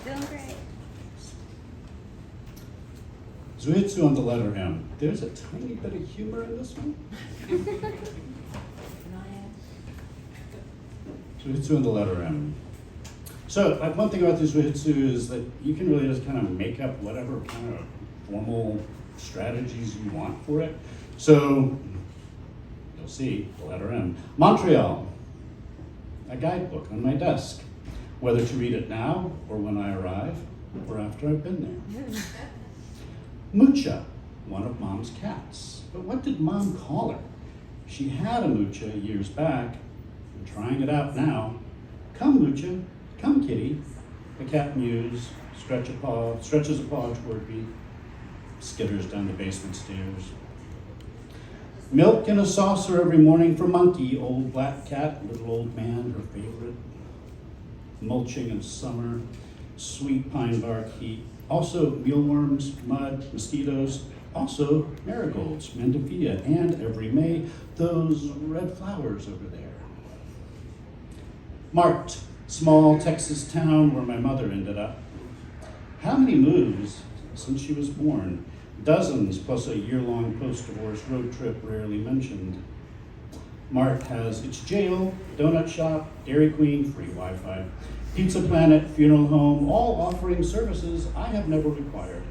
Doing great. Zuitsu on the letter M. There's a tiny bit of humor in this one. Zuitsu on the letter M. So, one thing about the Zuitsu is that you can really just kind of make up whatever kind of formal strategies you want for it. So, you'll see, the letter M. Montreal, a guidebook on my desk, whether to read it now or when I arrive or after I've been there. Mucha, one of Mom's cats. But what did Mom call her? She had a Mucha years back. I'm trying it out now. Come, Mucha. Come, kitty. The cat mews, stretches a paw toward me, skitters down the basement stairs. Milk in a saucer every morning for Monkey, old black cat, little old man, her favorite. Mulching in summer, sweet pine bark heat. Also mealworms, mud, mosquitoes. Also marigolds, mandevilla, and every May, those red flowers over there. Mart, small Texas town where my mother ended up. How many moves since she was born? Dozens plus a year-long post-divorce road trip rarely mentioned. Mart has its jail, donut shop, Dairy Queen, free Wi-Fi, Pizza Planet, funeral home, all offering services I have never required.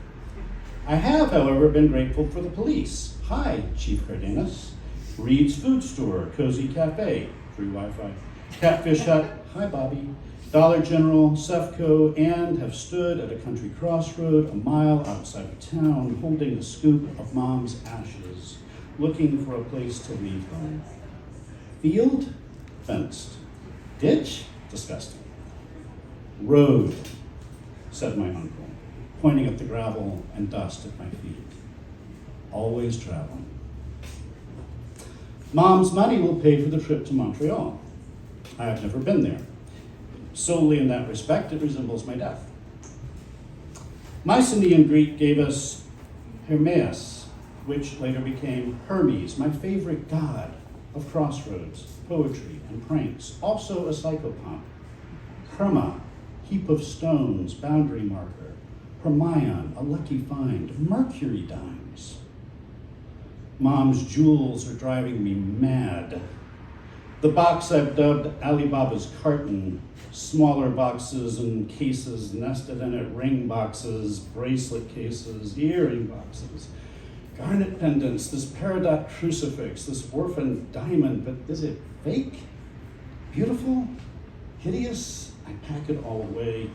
I have, however, been grateful for the police. Hi, Chief Cardenas. Reed's Food Store, Cozy Cafe, free Wi-Fi, Catfish Hut, hi Bobby, Dollar General, Sefco, and have stood at a country crossroad a mile outside of town, holding a scoop of Mom's ashes, looking for a place to leave them. Field? Fenced. Ditch? Disgusting. Road, said my uncle, pointing at the gravel and dust at my feet. Always traveling. Mom's money will pay for the trip to Montreal. I have never been there. Solely in that respect, it resembles my death. Mycenaean Greek gave us Hermes, which later became Hermes, my favorite god of crossroads, poetry, and pranks, also a psychopomp. Herma, heap of stones, boundary marker. Hermione, a lucky find. Mercury dimes. Mom's jewels are driving me mad. The box I've dubbed Alibaba's carton, smaller boxes and cases nested in it, ring boxes, bracelet cases, earring boxes, garnet pendants, this peridot crucifix, this orphan diamond, but is it fake? Beautiful? Hideous? I pack it all away.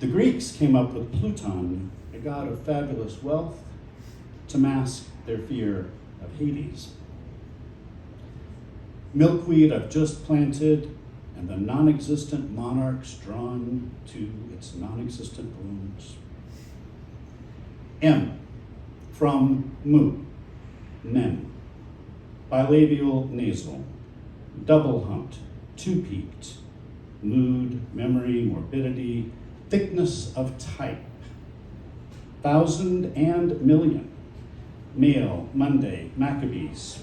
The Greeks came up with Pluton, a god of fabulous wealth, to mask their fear of Hades. Milkweed I've just planted, and the non-existent monarchs drawn to its non-existent blooms. M, from mu, men, bilabial nasal, double-humped, two-peaked, mood, memory, morbidity, thickness of type, 1,000 and million, male, Monday, Maccabees,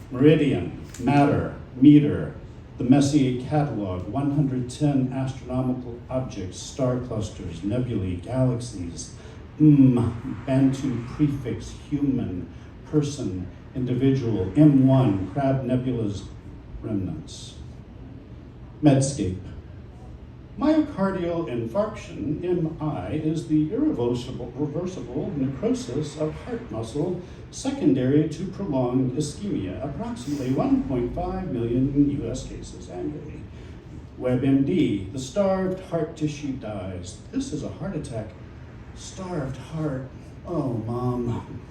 meridian, matter, meter, the Messier catalog, 110 astronomical objects, star clusters, nebulae, galaxies, Bantu prefix, human, person, individual, M1, Crab Nebula's remnants. Medscape. Myocardial infarction, MI, is the reversible necrosis of heart muscle secondary to prolonged ischemia, approximately 1.5 million US cases annually. WebMD, the starved heart tissue dies. This is a heart attack. Starved heart. Oh, Mom.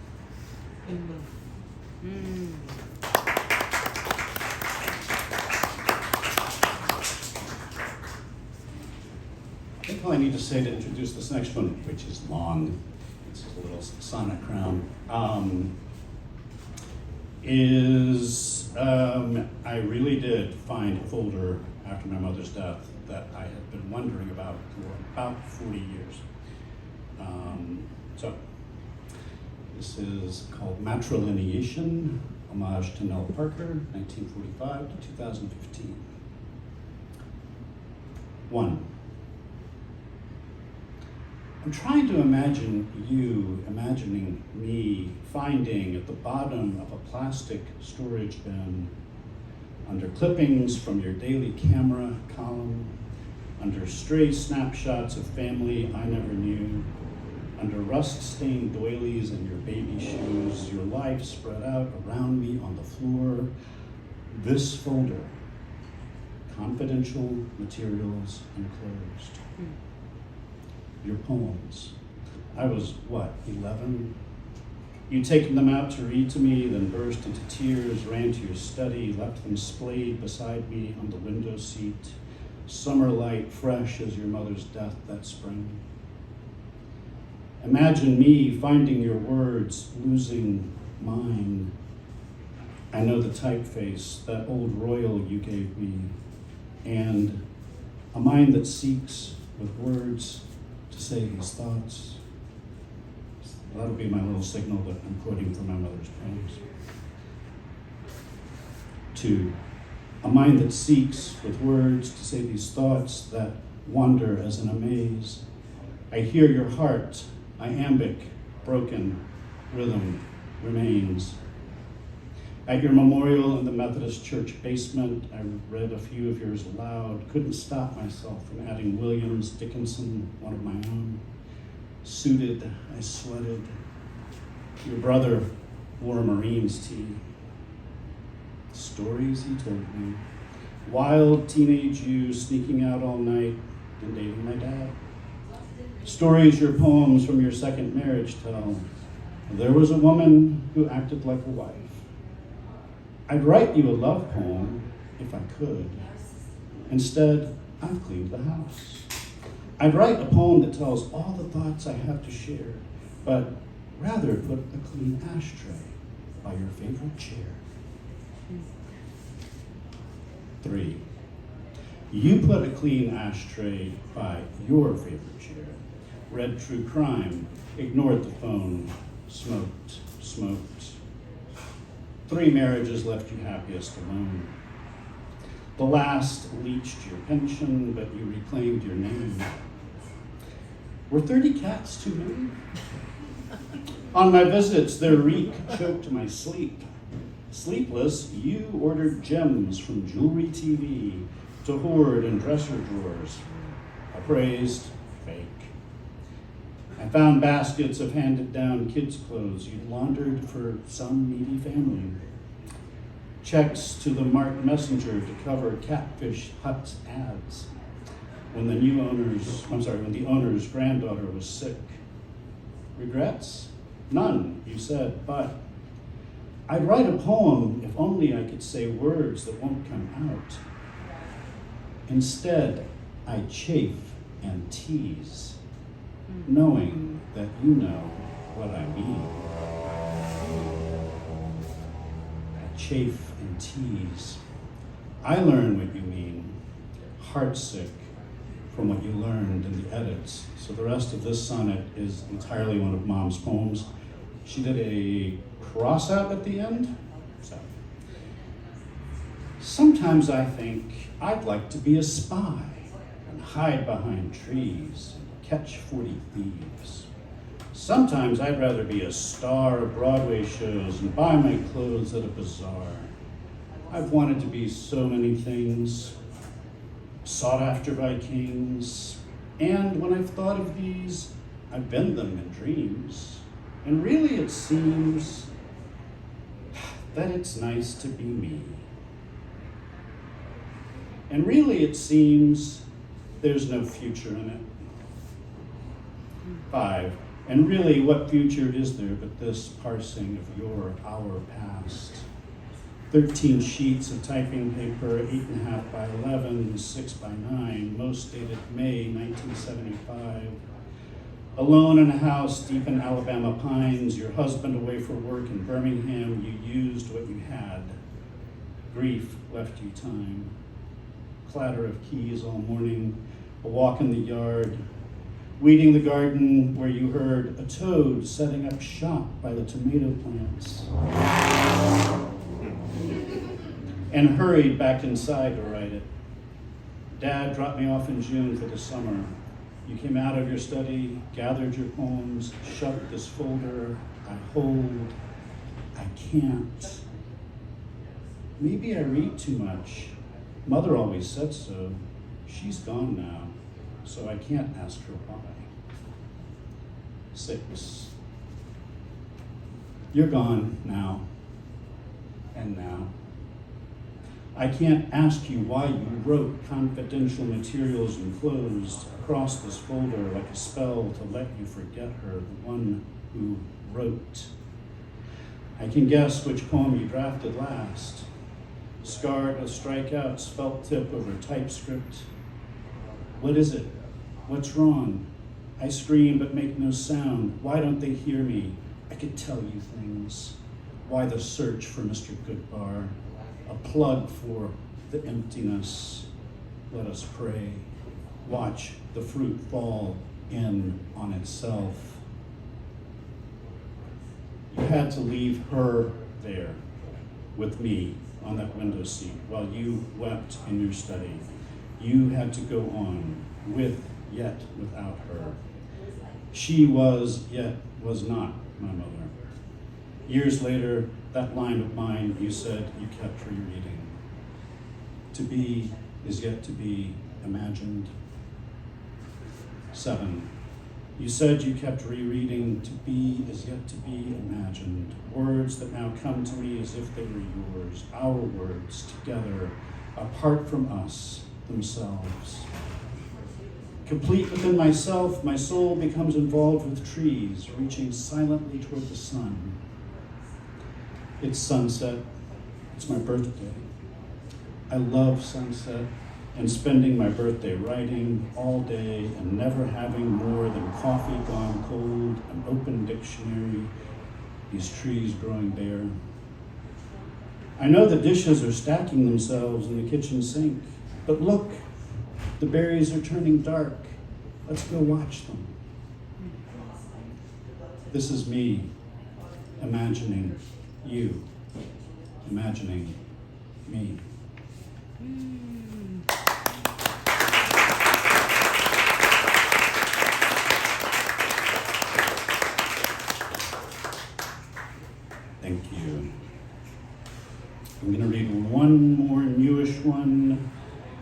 I think all I need to say to introduce this next one, which is long, it's a little sonnet crown, I really did find a folder after my mother's death that I had been wondering about for about 40 years. So this is called Matrilineation, homage to Nell Parker, 1945 to 2015. 1. I'm trying to imagine you imagining me finding at the bottom of a plastic storage bin, under clippings from your daily camera column, under stray snapshots of family I never knew, under rust-stained doilies and your baby shoes, your life spread out around me on the floor. This folder, confidential materials enclosed. Your poems. I was, 11? You'd taken them out to read to me, then burst into tears, ran to your study, left them splayed beside me on the window seat. Summer light fresh as your mother's death that spring. Imagine me finding your words, losing mine. I know the typeface, that old royal you gave me, and a mind that seeks with words to say these thoughts. That'll be my little signal that I'm quoting from my mother's poems. 2, a mind that seeks with words to say these thoughts that wander as in a maze. I hear your heart, iambic, broken, rhythm remains. At your memorial in the Methodist Church basement, I read a few of yours aloud, couldn't stop myself from adding Williams, Dickinson, one of my own. Suited, I sweated. Your brother wore Marine's tee. Stories he told me. Wild teenage you sneaking out all night and dating my dad. Stories your poems from your second marriage tell. There was a woman who acted like a wife. I'd write you a love poem if I could. Instead, I've cleaned the house. I'd write a poem that tells all the thoughts I have to share, but rather put a clean ashtray by your favorite chair. 3, you put a clean ashtray by your favorite chair, read true crime, ignored the phone, smoked. 3 marriages left you happiest alone. The last leached your pension, but you reclaimed your name. Were 30 cats too many? On my visits, their reek choked my sleep. Sleepless, you ordered gems from Jewelry TV to hoard in dresser drawers. Appraised, fake. I found baskets of handed-down kids' clothes you'd laundered for some needy family. Checks to the marked messenger to cover Catfish Hut's ads. When the owner's granddaughter was sick. Regrets? None, you said, but I'd write a poem if only I could say words that won't come out. Instead, I chafe and tease, knowing that you know what I mean. I chafe and tease. I learn what you mean, heartsick from what you learned in the edits. So the rest of this sonnet is entirely one of Mom's poems. She did a cross out at the end. So sometimes I think I'd like to be a spy and hide behind trees and catch 40 thieves. Sometimes I'd rather be a star of Broadway shows and buy my clothes at a bazaar. I've wanted to be so many things, sought after by kings, and when I've thought of these, I've been them in dreams. And really it seems that it's nice to be me. And really it seems there's no future in it. 5, and really what future is there but this parsing of our past? 13 sheets of typing paper, 8.5 by 11, 6 by 9, most dated May 1975. Alone in a house deep in Alabama pines, your husband away for work in Birmingham, you used what you had. Grief left you time. Clatter of keys all morning, a walk in the yard, weeding the garden where you heard a toad setting up shop by the tomato plants. And hurried back inside to write it. Dad dropped me off in June for the summer. You came out of your study, gathered your poems, shut this folder. I hold, I can't. Maybe I read too much. Mother always said so. She's gone now, so I can't ask her why. 6. You're gone now, and now. I can't ask you why you wrote confidential materials enclosed across this folder like a spell to let you forget her, the one who wrote. I can guess which poem you drafted last. Scarred with strikeouts, felt tip over typescript. What is it? What's wrong? I scream but make no sound. Why don't they hear me? I could tell you things. Why the search for Mr. Goodbar? A plug for the emptiness. Let us pray. Watch the fruit fall in on itself. You had to leave her there with me on that window seat while you wept in your study. You had to go on with yet without her. She was yet was not my mother. Years later, that line of mine you said you kept rereading. To be is yet to be imagined. 7. You said you kept rereading. To be is yet to be imagined. Words that now come to me as if they were yours. Our words together, apart from us themselves. Complete within myself, my soul becomes involved with trees, reaching silently toward the sun. It's sunset. It's my birthday. I love sunset and spending my birthday writing all day and never having more than coffee gone cold, an open dictionary, these trees growing bare. I know the dishes are stacking themselves in the kitchen sink, but look, the berries are turning dark. Let's go watch them. This is me imagining you, imagining me. Thank you. I'm going to read one more newish one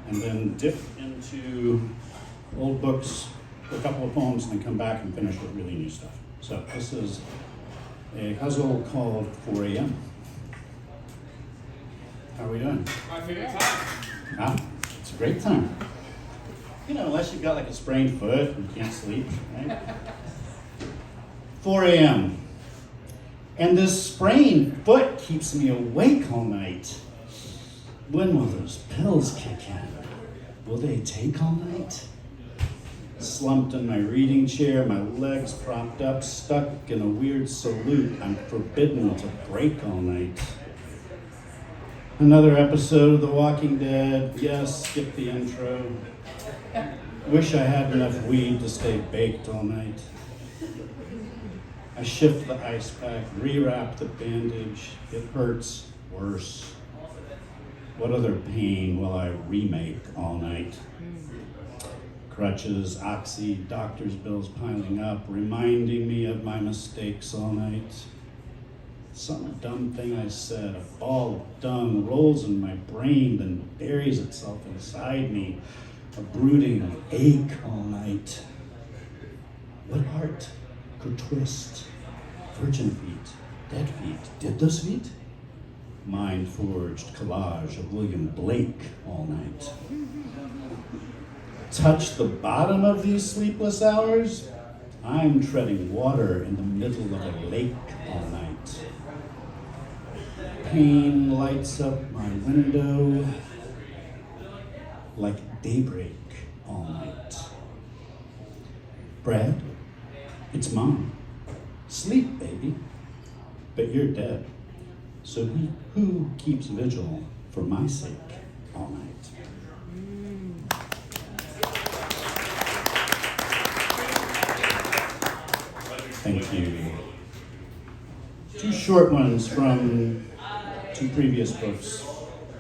and then dip into old books for a couple of poems and then come back and finish with really new stuff. So this is a ghazal called 4 a.m. How are we doing? My favorite time. Ah, it's a great time. You know, unless you've got like a sprained foot and you can't sleep, right? 4 a.m. And this sprained foot keeps me awake all night. When will those pills kick in? Will they take all night? Slumped in my reading chair, my legs propped up, stuck in a weird salute. I'm forbidden to break all night. Another episode of The Walking Dead. Yes, skip the intro. Wish I had enough weed to stay baked all night. I shift the ice pack, rewrap the bandage. It hurts worse. What other pain will I remake all night? Crutches, oxy, doctor's bills piling up, reminding me of my mistakes all night. Some dumb thing I said, a ball of dung rolls in my brain, then buries itself inside me, a brooding ache all night. What heart could twist? Virgin feet, dead feet, did those feet? Mind-forged collage of William Blake all night. Touch the bottom of these sleepless hours? I'm treading water in the middle of a lake all night. Pain lights up my window like daybreak all night. Brad, it's Mom. Sleep, baby. But you're dead. So who keeps vigil for my sake all night? Thank you. 2 short ones from 2 previous books.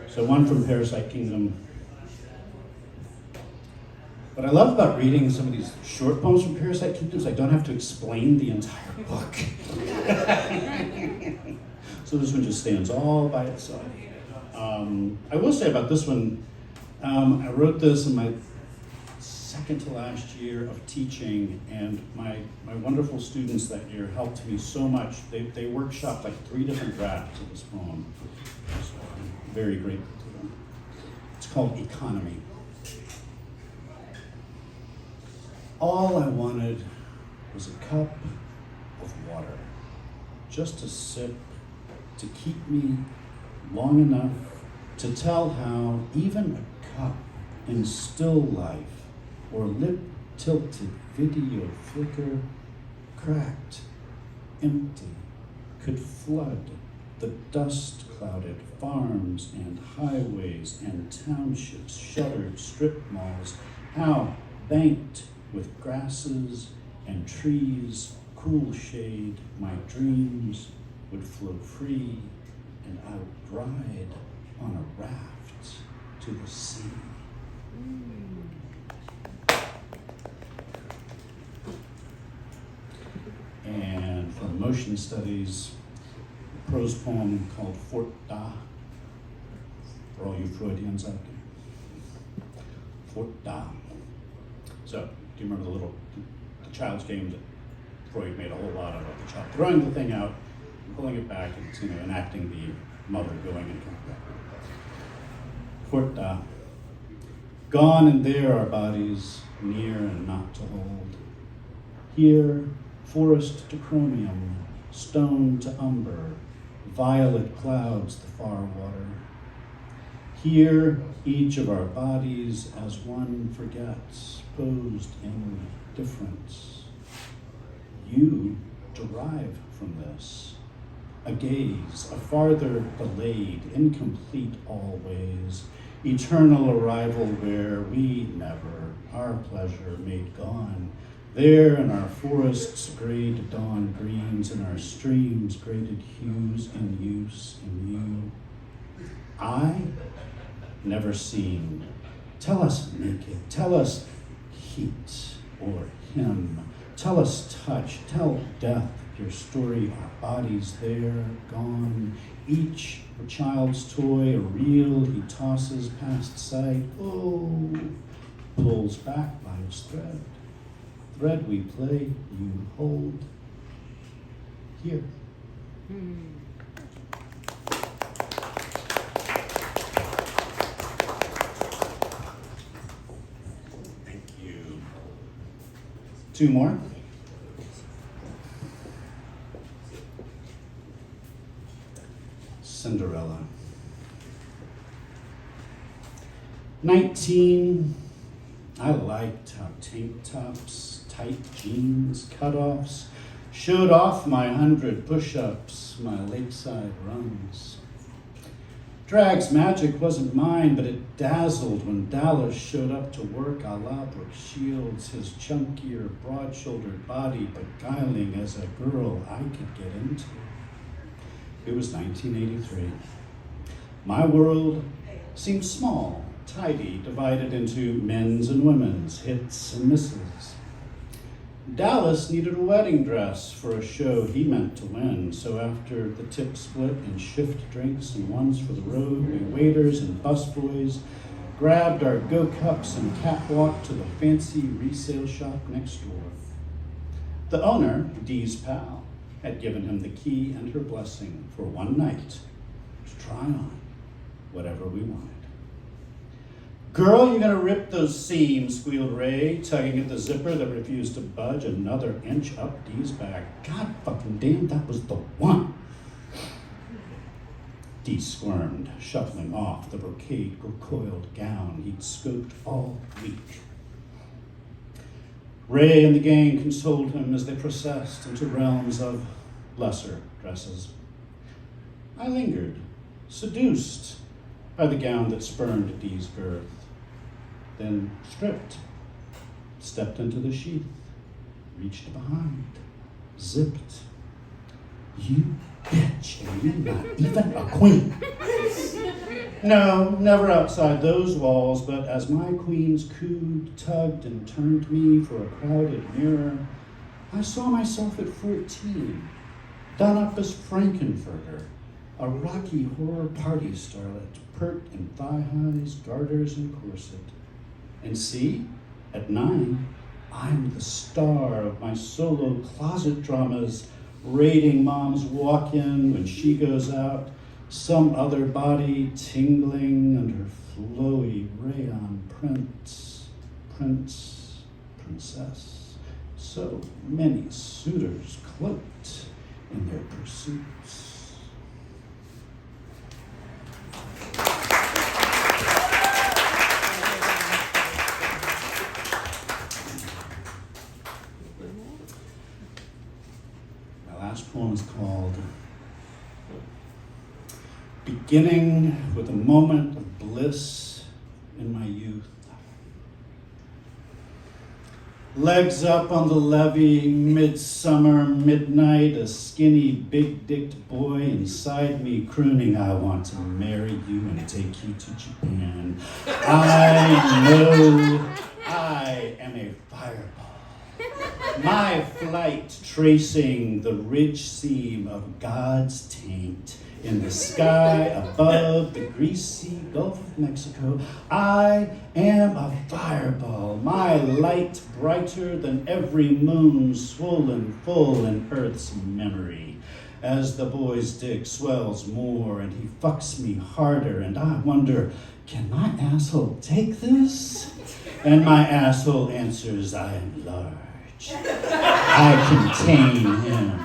So one from Parasite Kingdom. What I love about reading some of these short poems from Parasite Kingdom is I don't have to explain the entire book. So this one just stands all by itself. I will say about this one, I wrote this in my second to last year of teaching, and my wonderful students that year helped me so much. They workshopped like 3 different drafts of this poem. So I'm very grateful to them. It's called Economy. All I wanted was a cup of water, just a sip to keep me long enough to tell how even a cup in still life or lip-tilted video flicker, cracked, empty, could flood the dust-clouded farms and highways and townships, shuttered strip malls, how banked with grasses and trees, cool shade, my dreams would flow free, and I would ride on a raft to the sea. And from motion studies, a prose poem called Fort Da, for all you Freudians out there. Fort Da. So, do you remember the child's game that Freud made a whole lot of the child throwing the thing out, pulling it back, and it's, enacting the mother going and coming back. Fort Da. Gone and there are bodies, near and not to hold. Here, forest to chromium, stone to umber, violet clouds the far water. Here, each of our bodies as one forgets, posed in difference. You derive from this a gaze, a farther delayed, incomplete always, eternal arrival where we never, our pleasure made gone. There in our forests grayed dawn greens, in our streams graded hues in use in you. I never seen. Tell us naked, tell us heat or him, tell us touch, tell death your story, our bodies there, gone, each a child's toy, a reel he tosses past sight, oh, pulls back by its thread. Thread we play, you hold here. Thank you. 2 more. Cinderella. 19, I liked how tank tops, tight jeans, cutoffs showed off my 100 push-ups, my lakeside runs. Drag's magic wasn't mine, but it dazzled when Dallas showed up to work a la Brooke Shields, his chunkier, broad-shouldered body beguiling as a girl I could get into. It was 1983. My world seemed small, tidy, divided into men's and women's, hits and misses. Dallas needed a wedding dress for a show he meant to win, so after the tip split and shift drinks and ones for the road, we waiters and busboys grabbed our Go Cups and catwalked to the fancy resale shop next door. The owner, Dee's pal, had given him the key and her blessing for one night to try on whatever we wanted. Girl, you're gonna rip those seams, squealed Ray, tugging at the zipper that refused to budge another inch up Dee's back. God fucking damn, that was the one. Dee squirmed, shuffling off the brocade coiled gown he'd scoped all week. Ray and the gang consoled him as they processed into realms of lesser dresses. I lingered, seduced by the gown that spurned Dee's girth, then stripped, stepped into the sheath, reached behind, zipped. You bitch, and you're not even a queen. No, never outside those walls, but as my queens cooed, tugged, and turned me for a crowded mirror, I saw myself at 14, done up as Frankenfurter, a rocky horror party starlet, pert in thigh-highs, garters, and corset. And see, At 9, I'm the star of my solo closet dramas, raiding Mom's walk-in when she goes out, some other body tingling under flowy rayon prints, princess. So many suitors cloaked in their pursuits. My last poem is called Beginning with a Moment of Bliss in My Youth. Legs up on the levee, midsummer, midnight, a skinny, big-dicked boy inside me crooning, I want to marry you and take you to Japan. I know I am a fireball. My flight tracing the ridge seam of God's taint in the sky above the greasy Gulf of Mexico. I am a fireball, my light brighter than every moon swollen full in Earth's memory. As the boy's dick swells more and he fucks me harder and I wonder, can my asshole take this? And my asshole answers, I am large. I contain him.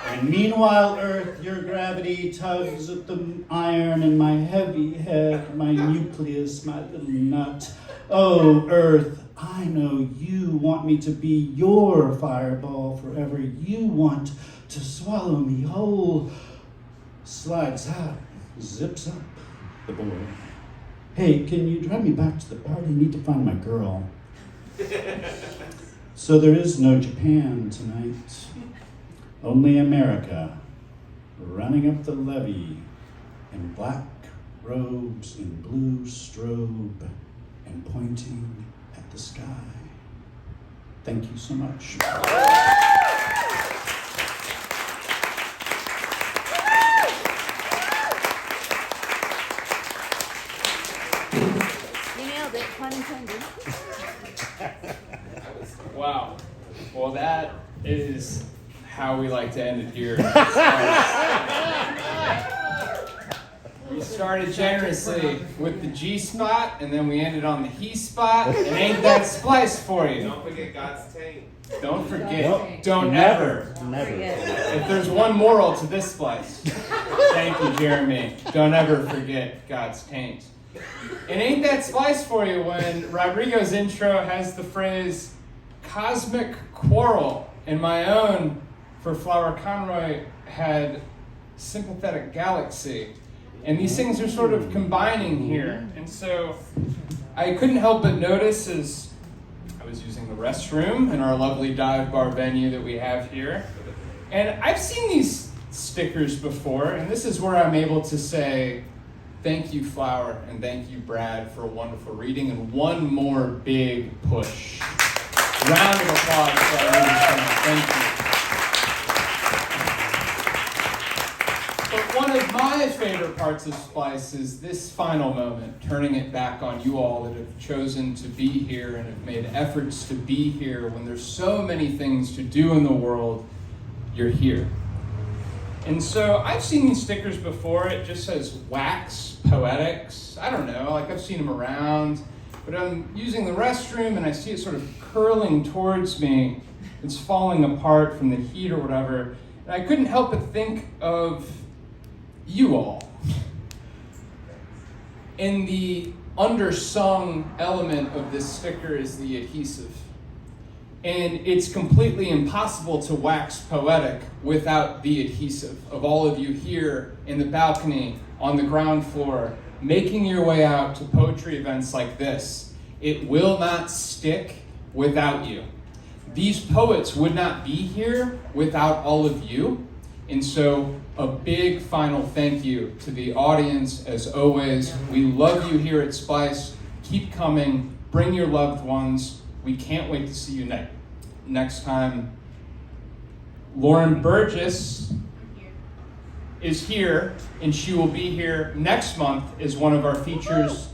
And meanwhile, Earth, your gravity tugs at the iron in my heavy head, my nucleus, my little nut. Oh, Earth, I know you want me to be your fireball forever. You want to swallow me whole. Slides out, zips up the boy. Hey, can you drive me back to the party? I need to find my girl. So there is no Japan tonight. Only America, running up the levee in black robes in blue strobe and pointing at the sky. Thank you so much. You nailed it, pun intended. Wow. Well, that is how we like to end it here. We started generously with the G spot, and then we ended on the he spot. And ain't that Splice for you? Don't forget God's taint. Don't forget. Nope. Don't ever. Never. If there's one moral to this Splice, thank you, Jeremy. Don't ever forget God's taint. And ain't that Splice for you when Rodrigo's intro has the phrase cosmic quarrel, and my own for Flower Conroy had sympathetic galaxy. And these things are sort of combining here. And so I couldn't help but notice as I was using the restroom in our lovely dive bar venue that we have here. And I've seen these stickers before, and this is where I'm able to say, thank you, Flower, and thank you, Brad, for a wonderful reading, and one more big push. Round of applause for our readers tonight. Thank you. But one of my favorite parts of Splice is this final moment, turning it back on you all that have chosen to be here and have made efforts to be here when there's so many things to do in the world, you're here. And so I've seen these stickers before. It just says wax poetics. I don't know, like I've seen them around, but I'm using the restroom and I see it sort of curling towards me. It's falling apart from the heat or whatever. And I couldn't help but think of you all. And the undersung element of this sticker is the adhesive. And it's completely impossible to wax poetic without the adhesive of all of you here in the balcony, on the ground floor, making your way out to poetry events like this. It will not stick without you. These poets would not be here without all of you. And so a big final thank you to the audience as always. We love you here at Splice. Keep coming. Bring your loved ones. We can't wait to see you next time. Lauren Burgess is here, and she will be here next month as one of our features.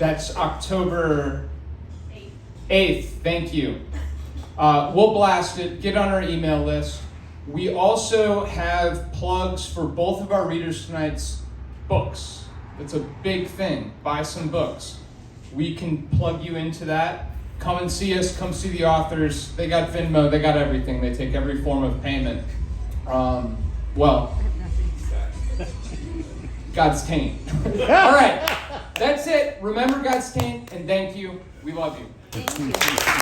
That's October 8th. Thank you. We'll blast it. Get on our email list. We also have plugs for both of our Readers Tonight's books. It's a big thing. Buy some books. We can plug you into that. Come and see us. Come see the authors. They got Venmo. They got everything. They take every form of payment. Well, God's taint. All right. That's it. Remember God's taint, and thank you. We love you. Thank you.